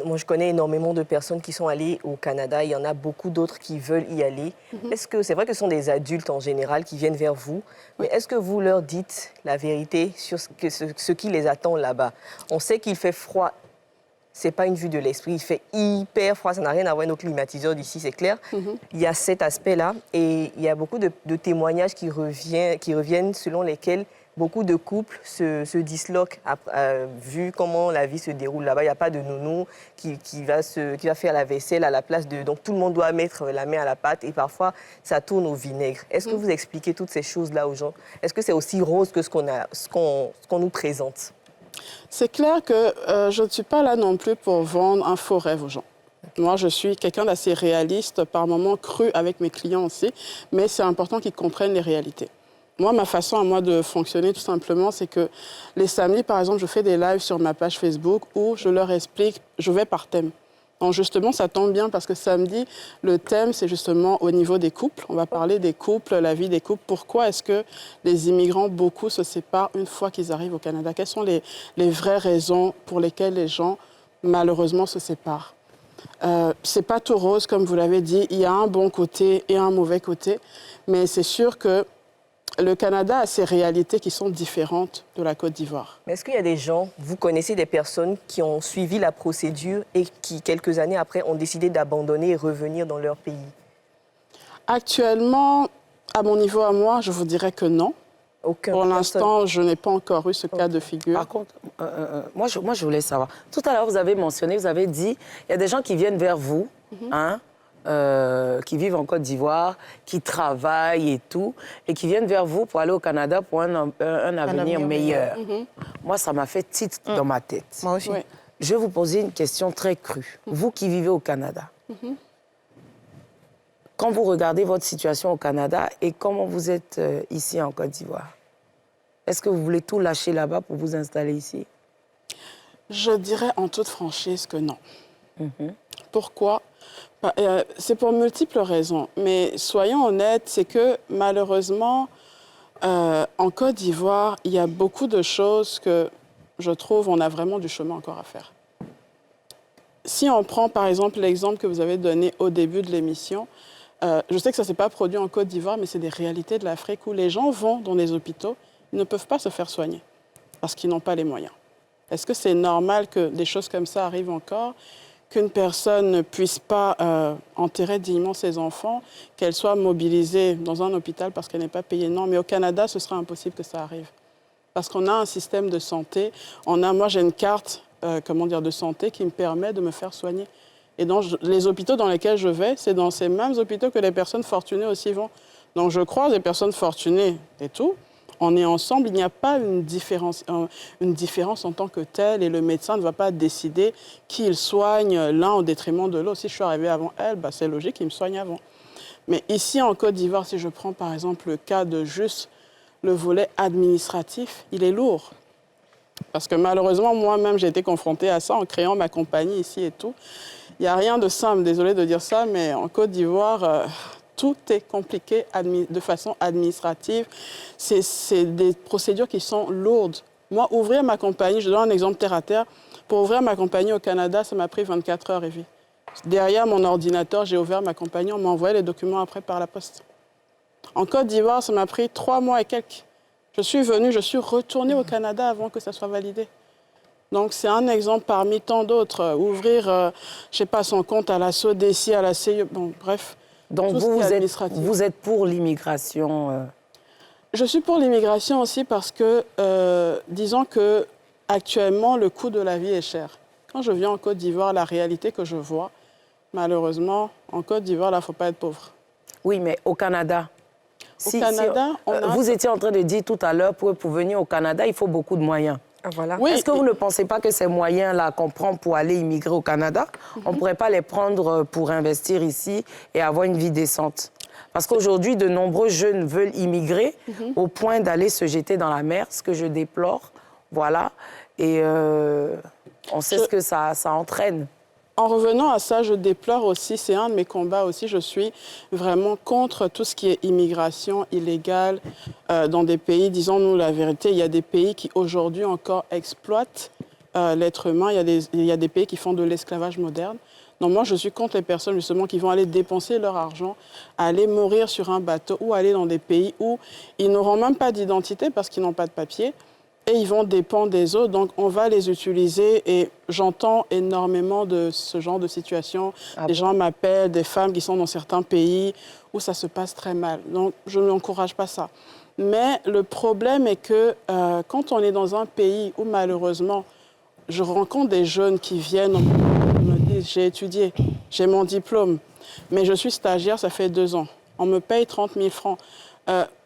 moi, je connais énormément de personnes qui sont allées au Canada. Il y en a beaucoup d'autres qui veulent y aller. Est-ce que c'est vrai que ce sont des adultes en général qui viennent vers vous, mais est-ce que vous leur dites la vérité sur ce qui les attend là-bas? On sait qu'il fait froid. C'est pas une vue de l'esprit. Il fait hyper froid. Ça n'a rien à voir avec nos climatiseurs d'ici, c'est clair. Il y a cet aspect-là et il y a beaucoup de témoignages qui reviennent selon lesquels beaucoup de couples se disloquent vu comment la vie se déroule là-bas. Il n'y a pas de nounou qui va faire la vaisselle à la place de... Donc, tout le monde doit mettre la main à la pâte et parfois, ça tourne au vinaigre. Est-ce que vous expliquez toutes ces choses-là aux gens? Est-ce que c'est aussi rose que ce qu'on nous présente? C'est clair que je ne suis pas là non plus pour vendre un faux rêve aux gens. Moi, je suis quelqu'un d'assez réaliste, par moments cru avec mes clients aussi, mais c'est important qu'ils comprennent les réalités. Moi, ma façon à moi de fonctionner, tout simplement, c'est que les samedis, par exemple, je fais des lives sur ma page Facebook où je leur explique, je vais par thème. Donc, justement, ça tombe bien parce que samedi, le thème, c'est justement au niveau des couples. On va parler des couples, la vie des couples. Pourquoi est-ce que les immigrants, beaucoup, se séparent une fois qu'ils arrivent au Canada? Quelles sont les vraies raisons pour lesquelles les gens, malheureusement, se séparent? C'est pas tout rose, comme vous l'avez dit. Il y a un bon côté et un mauvais côté. Mais c'est sûr que le Canada a ses réalités qui sont différentes de la Côte d'Ivoire. Mais est-ce qu'il y a des gens, vous connaissez des personnes qui ont suivi la procédure et qui, quelques années après, ont décidé d'abandonner et revenir dans leur pays? Actuellement, à mon niveau à moi, je vous dirais que non. Pour l'instant, je n'ai pas encore eu ce cas de figure. Par contre, moi, je voulais savoir. Tout à l'heure, vous avez mentionné, vous avez dit, il y a des gens qui viennent vers vous, qui vivent en Côte d'Ivoire, qui travaillent et tout, et qui viennent vers vous pour aller au Canada pour un avenir meilleur. Moi, ça m'a fait titre dans ma tête. Moi aussi. Oui. Je vais vous poser une question très crue. Vous qui vivez au Canada, quand vous regardez votre situation au Canada et comment vous êtes ici en Côte d'Ivoire, est-ce que vous voulez tout lâcher là-bas pour vous installer ici? Je dirais en toute franchise que non. Pourquoi? C'est pour multiples raisons. Mais soyons honnêtes, c'est que malheureusement, en Côte d'Ivoire, il y a beaucoup de choses que je trouve on a vraiment du chemin encore à faire. Si on prend par exemple l'exemple que vous avez donné au début de l'émission, je sais que ça ne s'est pas produit en Côte d'Ivoire, mais c'est des réalités de l'Afrique où les gens vont dans les hôpitaux, ils ne peuvent pas se faire soigner. parce qu'ils n'ont pas les moyens. Est-ce que c'est normal que des choses comme ça arrivent encore, qu'une personne ne puisse pas enterrer dignement ses enfants, qu'elle soit mobilisée dans un hôpital parce qu'elle n'est pas payée? Non, mais au Canada, ce sera impossible que ça arrive. Parce qu'on a un système de santé, moi j'ai une carte de santé qui me permet de me faire soigner. Et dans les hôpitaux dans lesquels je vais, c'est dans ces mêmes hôpitaux que les personnes fortunées aussi vont. Donc je croise des personnes fortunées et tout. On est ensemble, il n'y a pas une différence en tant que telle et le médecin ne va pas décider qu'il soigne l'un au détriment de l'autre. Si je suis arrivée avant elle, c'est logique qu'il me soigne avant. Mais ici en Côte d'Ivoire, si je prends par exemple le cas de juste le volet administratif, il est lourd. Parce que malheureusement, moi-même, j'ai été confrontée à ça en créant ma compagnie ici et tout. Il n'y a rien de simple, désolée de dire ça, mais en Côte d'Ivoire... tout est compliqué de façon administrative. C'est des procédures qui sont lourdes. Moi, ouvrir ma compagnie, je donne un exemple terre à terre, pour ouvrir ma compagnie au Canada, ça m'a pris 24 heures et vie. Derrière mon ordinateur, j'ai ouvert ma compagnie, on m'a envoyé les documents après par la poste. En Côte d'Ivoire, ça m'a pris 3 mois et quelques. Je suis retournée au Canada avant que ça soit validé. Donc, c'est un exemple parmi tant d'autres. Ouvrir, son compte à la SODECI, à la CIE, bon, bref. Donc, vous êtes pour l'immigration Je suis pour l'immigration aussi parce que, disons que actuellement, le coût de la vie est cher. Quand je viens en Côte d'Ivoire, la réalité que je vois, malheureusement, en Côte d'Ivoire, là, il ne faut pas être pauvre. Oui, mais au Canada, vous étiez en train de dire tout à l'heure, pour venir au Canada, il faut beaucoup de moyens. Voilà. Oui, est-ce que vous ne pensez pas que ces moyens-là qu'on prend pour aller immigrer au Canada, on ne pourrait pas les prendre pour investir ici et avoir une vie décente? Parce qu'aujourd'hui, de nombreux jeunes veulent immigrer au point d'aller se jeter dans la mer, ce que je déplore. Voilà. Et on sait ce que ça entraîne. En revenant à ça, je déplore aussi, c'est un de mes combats aussi, je suis vraiment contre tout ce qui est immigration illégale dans des pays, disons-nous la vérité, il y a des pays qui aujourd'hui encore exploitent l'être humain, il y a des pays qui font de l'esclavage moderne. Donc moi, je suis contre les personnes justement qui vont aller dépenser leur argent, aller mourir sur un bateau ou aller dans des pays où ils n'auront même pas d'identité parce qu'ils n'ont pas de papier. Et ils vont dépendre des autres, donc on va les utiliser. Et j'entends énormément de ce genre de situation. Des gens m'appellent, des femmes qui sont dans certains pays où ça se passe très mal. Donc je n'encourage pas ça. Mais le problème est que quand on est dans un pays où malheureusement, je rencontre des jeunes qui viennent, me disent j'ai étudié, j'ai mon diplôme, mais je suis stagiaire, ça fait 2 ans. On me paye 30 000 francs.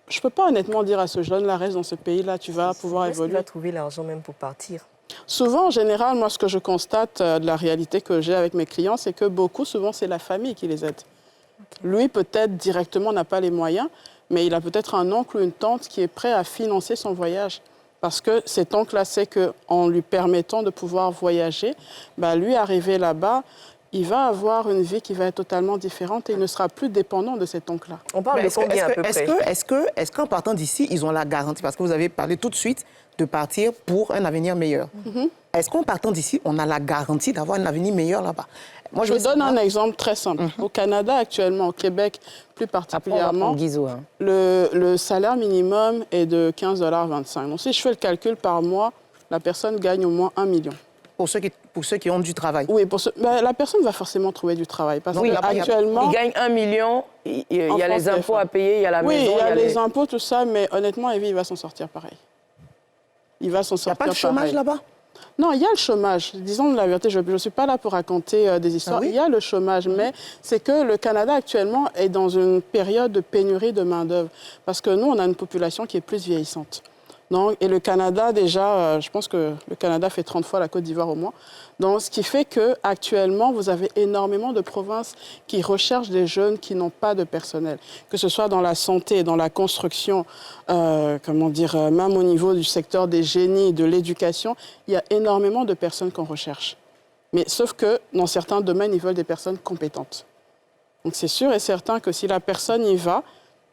Je ne peux pas honnêtement dire à ce jeune-là, reste dans ce pays-là, tu vas pouvoir évoluer. Est-ce qu'il va trouver l'argent même pour partir? Souvent, en général, moi, ce que je constate de la réalité que j'ai avec mes clients, c'est que souvent, c'est la famille qui les aide. Lui, peut-être, directement, n'a pas les moyens, mais il a peut-être un oncle ou une tante qui est prêt à financer son voyage. Parce que cet oncle-là sait qu'en lui permettant de pouvoir voyager, lui, arrivé là-bas, il va avoir une vie qui va être totalement différente et il ne sera plus dépendant de cet oncle-là. On parle de combien à peu près? Est-ce qu'en partant d'ici, ils ont la garantie? Parce que vous avez parlé tout de suite de partir pour un avenir meilleur. Est-ce qu'en partant d'ici, on a la garantie d'avoir un avenir meilleur là-bas? Moi, je donne un exemple très simple. Au Canada, actuellement, au Québec plus particulièrement, le salaire minimum est de 15,25 $. Donc, si je fais le calcul par mois, la personne gagne au moins 1 million. Pour ceux qui ont du travail. Oui, la personne va forcément trouver du travail. Parce qu'actuellement... Il gagne 1 million, il y a les impôts à payer, il y a la maison... Oui, il y a les impôts, tout ça, mais honnêtement, Evie, il va s'en sortir pareil. Il va s'en sortir pareil. Il n'y a pas de chômage là-bas? Non, il y a le chômage. Disons la vérité, je ne suis pas là pour raconter des histoires. Il y a le chômage, mais c'est que le Canada actuellement est dans une période de pénurie de main-d'œuvre. Parce que nous, on a une population qui est plus vieillissante. Donc, et le Canada, déjà, je pense que le Canada fait 30 fois la Côte d'Ivoire au moins. Donc, ce qui fait qu'actuellement, vous avez énormément de provinces qui recherchent des jeunes qui n'ont pas de personnel. Que ce soit dans la santé, dans la construction, même au niveau du secteur des génies, de l'éducation, il y a énormément de personnes qu'on recherche. Mais sauf que dans certains domaines, ils veulent des personnes compétentes. Donc, c'est sûr et certain que si la personne y va,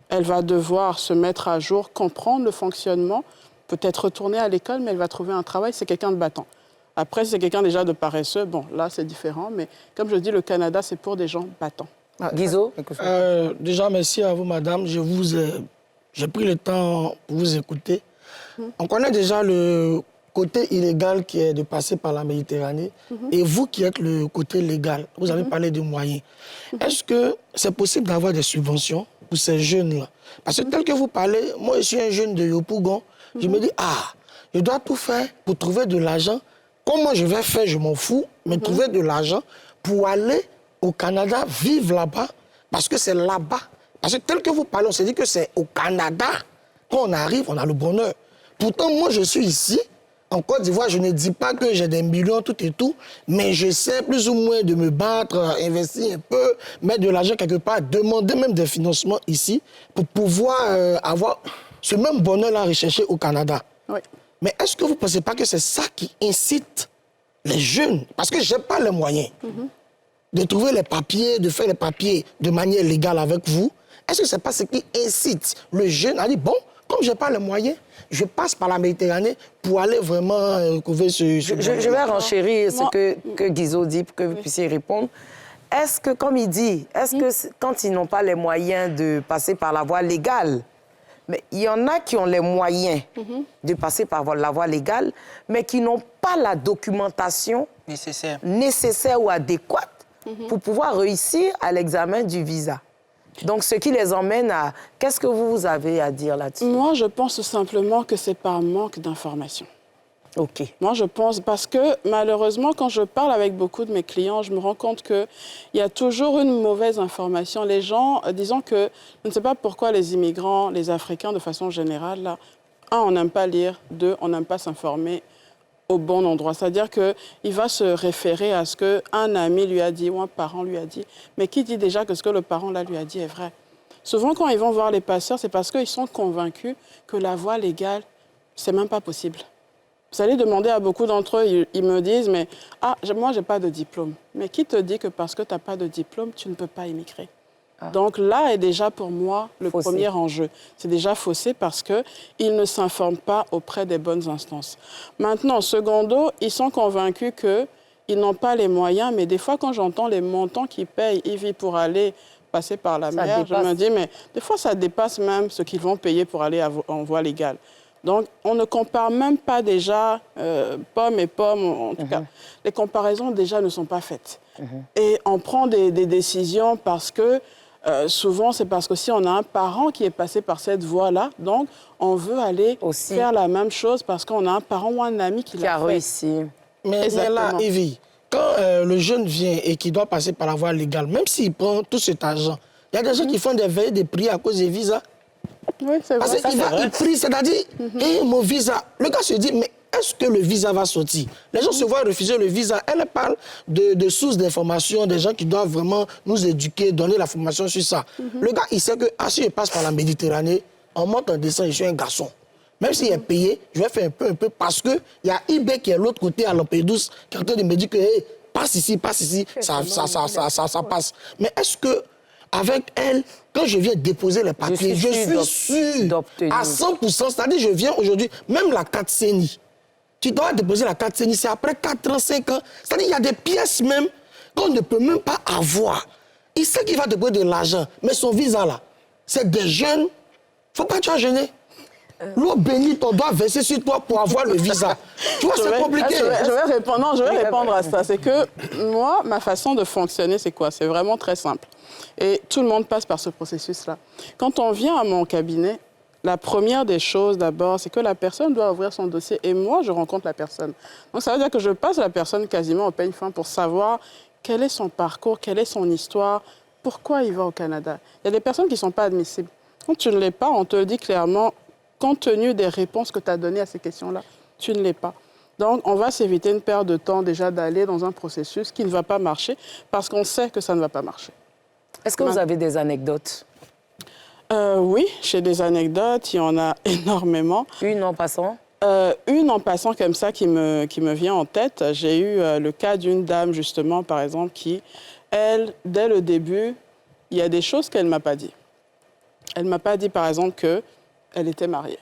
elle va devoir se mettre à jour, comprendre le fonctionnement, peut-être retourner à l'école, mais elle va trouver un travail, c'est quelqu'un de battant. Après, si c'est quelqu'un déjà de paresseux, bon, là, c'est différent. Mais comme je dis, le Canada, c'est pour des gens battants. Guizot? Déjà, merci à vous, madame. J'ai pris le temps pour vous écouter. On connaît déjà le côté illégal qui est de passer par la Méditerranée. Et vous qui êtes le côté légal, vous avez parlé de moyens. Est-ce que c'est possible d'avoir des subventions pour ces jeunes-là? Parce que tel que vous parlez, moi je suis un jeune de Yopougon, je me dis, je dois tout faire pour trouver de l'argent. Comment je vais faire, je m'en fous, mais trouver de l'argent pour aller au Canada, vivre là-bas, parce que c'est là-bas. Parce que tel que vous parlez, on s'est dit que c'est au Canada. Quand on arrive, on a le bonheur. Pourtant, moi, je suis ici, en Côte d'Ivoire, je ne dis pas que j'ai des millions, tout et tout, mais je sais plus ou moins de me battre, investir un peu, mettre de l'argent quelque part, demander même des financements ici, pour pouvoir avoir ce même bonheur-là recherché au Canada. Oui. Mais est-ce que vous ne pensez pas que c'est ça qui incite les jeunes, parce que je n'ai pas les moyens, de trouver les papiers, de faire les papiers de manière légale avec vous? Est-ce que ce n'est pas ce qui incite le jeune à dire, bon, comme je n'ai pas les moyens, je passe par la Méditerranée pour aller vraiment couvrir ce... Je vais renchérir ce que Guizot dit pour que vous puissiez répondre. Est-ce que, comme il dit, est-ce que quand ils n'ont pas les moyens de passer par la voie légale, mais il y en a qui ont les moyens de passer par la voie légale, mais qui n'ont pas la documentation nécessaire ou adéquate pour pouvoir réussir à l'examen du visa. Donc, ce qui les emmène à... Qu'est-ce que vous avez à dire là-dessus? Moi, je pense tout simplement que c'est par manque d'information. OK. Moi, je pense, parce que malheureusement, quand je parle avec beaucoup de mes clients, je me rends compte qu'il y a toujours une mauvaise information. Les gens, disons que, je ne sais pas pourquoi les immigrants, les Africains de façon générale, là, on n'aime pas lire, on n'aime pas s'informer au bon endroit. C'est-à-dire qu'il va se référer à ce qu'un ami lui a dit ou un parent lui a dit. Mais qui dit déjà que ce que le parent là lui a dit est vrai? Souvent, quand ils vont voir les passeurs, c'est parce qu'ils sont convaincus que la voie légale, c'est même pas possible. Vous allez demander à beaucoup d'entre eux, ils me disent, mais moi, j'ai pas de diplôme. Mais qui te dit que parce que tu n'as pas de diplôme, tu ne peux pas immigrer? Donc là est déjà pour moi le premier enjeu. C'est déjà faussé parce qu'ils ne s'informent pas auprès des bonnes instances. Maintenant, secondo, ils sont convaincus qu'ils n'ont pas les moyens, mais des fois, quand j'entends les montants qu'ils payent, ils vivent pour aller passer par la mer, je me dis, mais des fois, ça dépasse même ce qu'ils vont payer pour aller en voie légale. Donc, on ne compare même pas déjà pommes et pommes, en tout cas. Les comparaisons déjà ne sont pas faites. Et on prend des décisions parce que souvent, c'est parce que si on a un parent qui est passé par cette voie-là, donc on veut aller faire la même chose parce qu'on a un parent ou un ami qui l'a fait. réussi. Mais là, Evie, quand le jeune vient et qui doit passer par la voie légale, même s'il prend tout cet argent, il y a des gens qui font des veillées de prix à cause des visas. Oui, c'est vrai. Parce qu'il prie, c'est-à-dire, mon visa. Le gars se dit, mais est-ce que le visa va sortir? Les gens se voient refuser le visa. Elle parle de sources d'information, des gens qui doivent vraiment nous éduquer, donner la formation sur ça. Le gars, il sait que si je passe par la Méditerranée, on monte en descend, je suis un garçon. Même s'il est payé, je vais faire un peu, parce qu'il y a eBay qui est de l'autre côté à Lampedusa, qui est en train de me dire que, hey, passe ici, ça passe. Mais est-ce que avec elle, quand je viens déposer les papiers, je suis sûr à 100%, c'est-à-dire je viens aujourd'hui, même la carte CENI, tu dois déposer la carte CENI, c'est après 4 ans, 5 ans, c'est-à-dire il y a des pièces même qu'on ne peut même pas avoir. Il sait qu'il va déposer de l'argent, mais son visa là, c'est des jeunes, faut pas te gêner. L'eau bénite, on doit verser sur toi pour avoir le visa. Tu vois, c'est compliqué. Je vais répondre à ça. C'est que moi, ma façon de fonctionner, c'est quoi? C'est vraiment très simple. Et tout le monde passe par ce processus-là. Quand on vient à mon cabinet, la première des choses, d'abord, c'est que la personne doit ouvrir son dossier et moi, je rencontre la personne. Donc, ça veut dire que je passe la personne quasiment au peigne fin pour savoir quel est son parcours, quelle est son histoire, pourquoi il va au Canada. Il y a des personnes qui ne sont pas admissibles. Quand tu ne l'es pas, on te le dit clairement, compte tenu des réponses que tu as données à ces questions-là, tu ne l'es pas. Donc, on va s'éviter une perte de temps déjà d'aller dans un processus qui ne va pas marcher parce qu'on sait que ça ne va pas marcher. Est-ce que vous avez des anecdotes? Oui, j'ai des anecdotes, il y en a énormément. Une en passant? Une en passant comme ça qui me vient en tête. J'ai eu le cas d'une dame, justement, par exemple, qui, elle, dès le début, il y a des choses qu'elle ne m'a pas dit. Elle ne m'a pas dit, par exemple, qu'elle était mariée.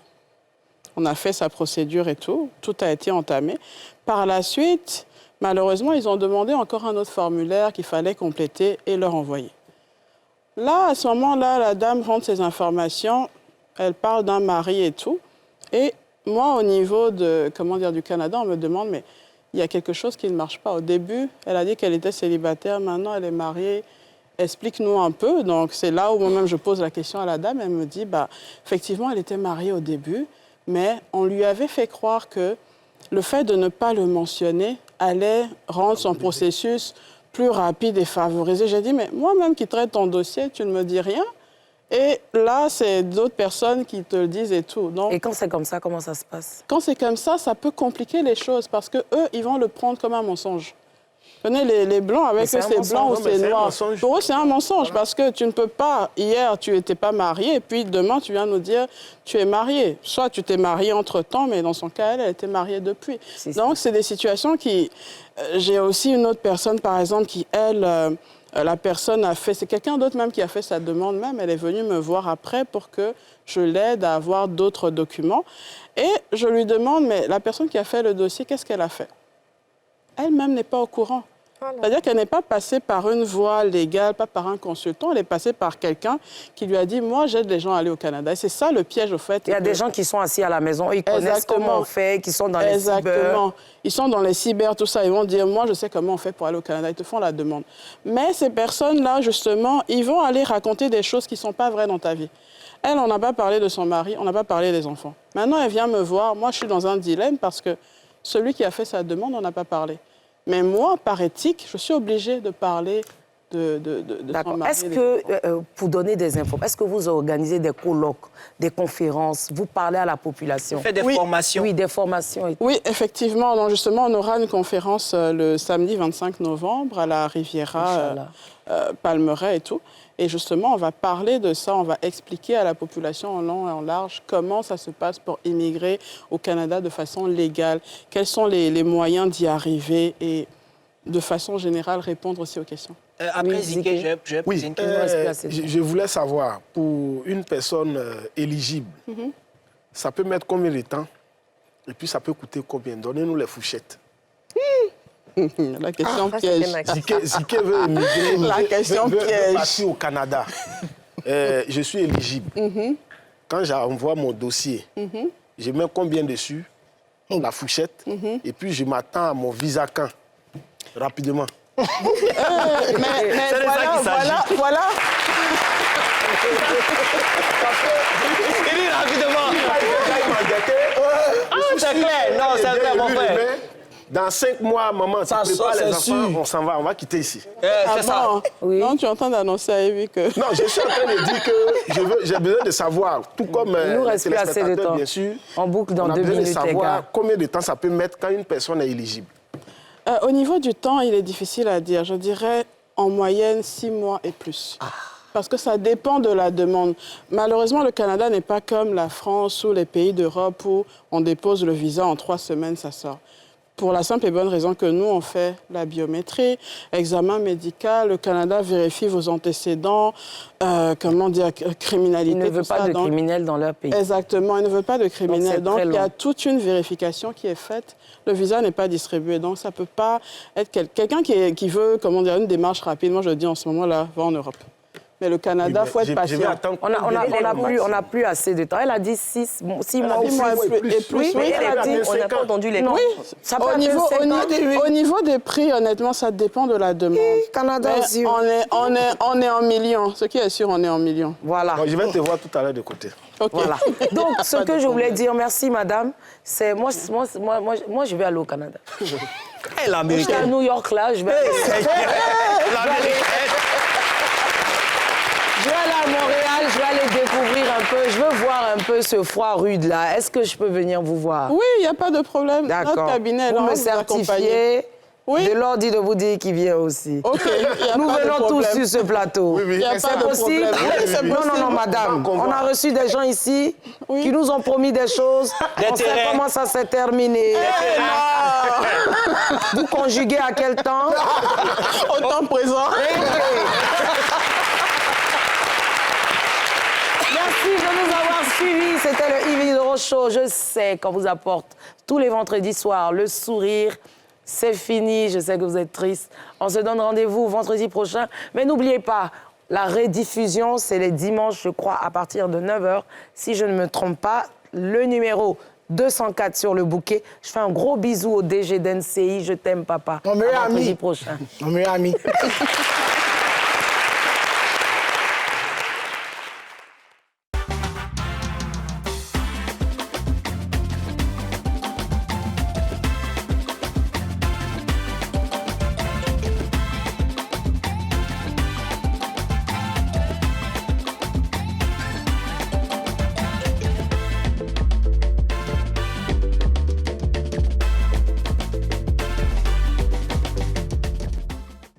On a fait sa procédure et tout a été entamé. Par la suite, malheureusement, ils ont demandé encore un autre formulaire qu'il fallait compléter et leur envoyer. Là, à ce moment-là, la dame rentre ses informations, elle parle d'un mari et tout, et Moi, au niveau de, du Canada, on me demande, mais il y a quelque chose qui ne marche pas. Au début, elle a dit qu'elle était célibataire, maintenant elle est mariée. Explique-nous un peu. Donc, c'est là où moi-même je pose la question à la dame. Elle me dit, effectivement, elle était mariée au début, mais on lui avait fait croire que le fait de ne pas le mentionner allait rendre son processus plus rapide et favorisé. J'ai dit, mais moi-même qui traite ton dossier, tu ne me dis rien. Et là, c'est d'autres personnes qui te le disent et tout. Donc, et quand c'est comme ça, comment ça se passe? Quand c'est comme ça peut compliquer les choses parce qu'eux, ils vont le prendre comme un mensonge. Vous connaissez les Blancs, avec eux, c'est blanc ou c'est noir. Pour eux, c'est un mensonge parce que tu ne peux pas, hier, tu n'étais pas marié et puis demain, tu viens nous dire tu es marié. Soit tu t'es marié entre-temps, mais dans son cas, elle était mariée depuis. Donc, c'est des situations qui... J'ai aussi une autre personne, par exemple, qui, elle... la personne a fait, c'est quelqu'un d'autre même qui a fait sa demande même. Elle est venue me voir après pour que je l'aide à avoir d'autres documents. Et je lui demande, mais la personne qui a fait le dossier, qu'est-ce qu'elle a fait? Elle-même n'est pas au courant. Voilà. C'est-à-dire qu'elle n'est pas passée par une voie légale, pas par un consultant. Elle est passée par quelqu'un qui lui a dit, moi, j'aide les gens à aller au Canada. Et c'est ça le piège, au fait. Il y a des gens qui sont assis à la maison, ils connaissent comment on fait, qui sont dans les cyber. Exactement. Ils sont dans les cyber, tout ça. Ils vont dire, moi, je sais comment on fait pour aller au Canada. Ils te font la demande. Mais ces personnes-là, justement, ils vont aller raconter des choses qui ne sont pas vraies dans ta vie. Elle, on n'a pas parlé de son mari, on n'a pas parlé des enfants. Maintenant, elle vient me voir. Moi, je suis dans un dilemme parce que celui qui a fait sa demande, on n'a pas parlé. Mais moi, par éthique, je suis obligée de parler de son mari. Est-ce que, pour donner des infos, est-ce que vous organisez des colloques, des conférences, vous parlez à la population? Vous faites des formations? Oui, des formations. Oui, effectivement. Donc, justement, on aura une conférence le samedi 25 novembre à la Riviera, Palmeraie et tout. Et justement, on va parler de ça, on va expliquer à la population en long et en large comment ça se passe pour immigrer au Canada de façon légale, quels sont les moyens d'y arriver et de façon générale répondre aussi aux questions. Après, Ziké, je vais poser une question. Je voulais savoir, pour une personne éligible, ça peut mettre combien de temps et puis ça peut coûter combien? Donnez-nous les fourchettes. La question piège. Ziké veut émigrer, la question veut piège. partir au Canada. Je suis éligible. Quand j'envoie mon dossier, je mets combien dessus? La fourchette. Et puis je m'attends à mon visa quand? Rapidement. Mais voilà. Il dit rapidement. C'est clair. Non, c'est clair, mon frère. Dans 5 mois, maman, tu prépares les enfants, on s'en va, on va quitter ici. C'est ça. Oui. Non, tu es en train d'annoncer à Evie que... Non, je suis en train de dire que j'ai besoin de savoir, tout comme nous reste plus assez de temps. Bien sûr, en boucle dans 2 minutes. On a besoin de savoir combien de temps ça peut mettre quand une personne est éligible. Au niveau du temps, il est difficile à dire. Je dirais en moyenne 6 mois et plus. Parce que ça dépend de la demande. Malheureusement, le Canada n'est pas comme la France ou les pays d'Europe où on dépose le visa en 3 semaines, ça sort. Pour la simple et bonne raison que nous, on fait la biométrie, examen médical, le Canada vérifie vos antécédents, criminalité. Il ne veut pas de criminels dans leur pays. Exactement, il ne veut pas de criminels. Donc il y a toute une vérification qui est faite. Le visa n'est pas distribué, donc ça ne peut pas être quelqu'un qui veut, une démarche rapide. Moi, je dis en ce moment-là, va en Europe. Mais le Canada, il faut être patient. On n'a plus assez de temps. Elle a dit 6 mois et plus. Oui, elle a dit, on n'a pas entendu les mots. Oui, ça au niveau des prix, honnêtement, ça dépend de la demande. Canada aussi. On est en millions. Ce qui est sûr, on est en millions. Voilà. Bon, je vais te voir tout à l'heure de côté. Okay. Voilà. Donc, ce que je voulais dire, merci madame, c'est moi, je vais aller au Canada. Et l'Américaine. Je suis à New York là, je vais Je vais aller à Montréal, je vais aller découvrir un peu, je veux voir un peu ce froid rude là. Est-ce que je peux venir vous voir? Oui, il n'y a pas de problème. D'accord. Notre cabinet, vous me certifiez. Oui. De l'ordre dit de vous dire qu'il vient aussi. OK. Nous venons tous sur ce plateau. Oui. C'est possible. Non, madame. On a reçu des gens ici qui nous ont promis des choses. On sait comment ça s'est terminé. Vous conjuguez à quel temps? Au temps présent. Merci de nous avoir suivis. C'était le Yves Hydro Show. Je sais qu'on vous apporte tous les vendredis soirs le sourire. C'est fini, je sais que vous êtes triste. On se donne rendez-vous vendredi prochain. Mais n'oubliez pas, la rediffusion, c'est les dimanches, je crois, à partir de 9h. Si je ne me trompe pas, le numéro 204 sur le bouquet. Je fais un gros bisou au DG d'NCI. Je t'aime, papa. Mon meilleur À ami. vendredi prochain. Mon meilleur ami.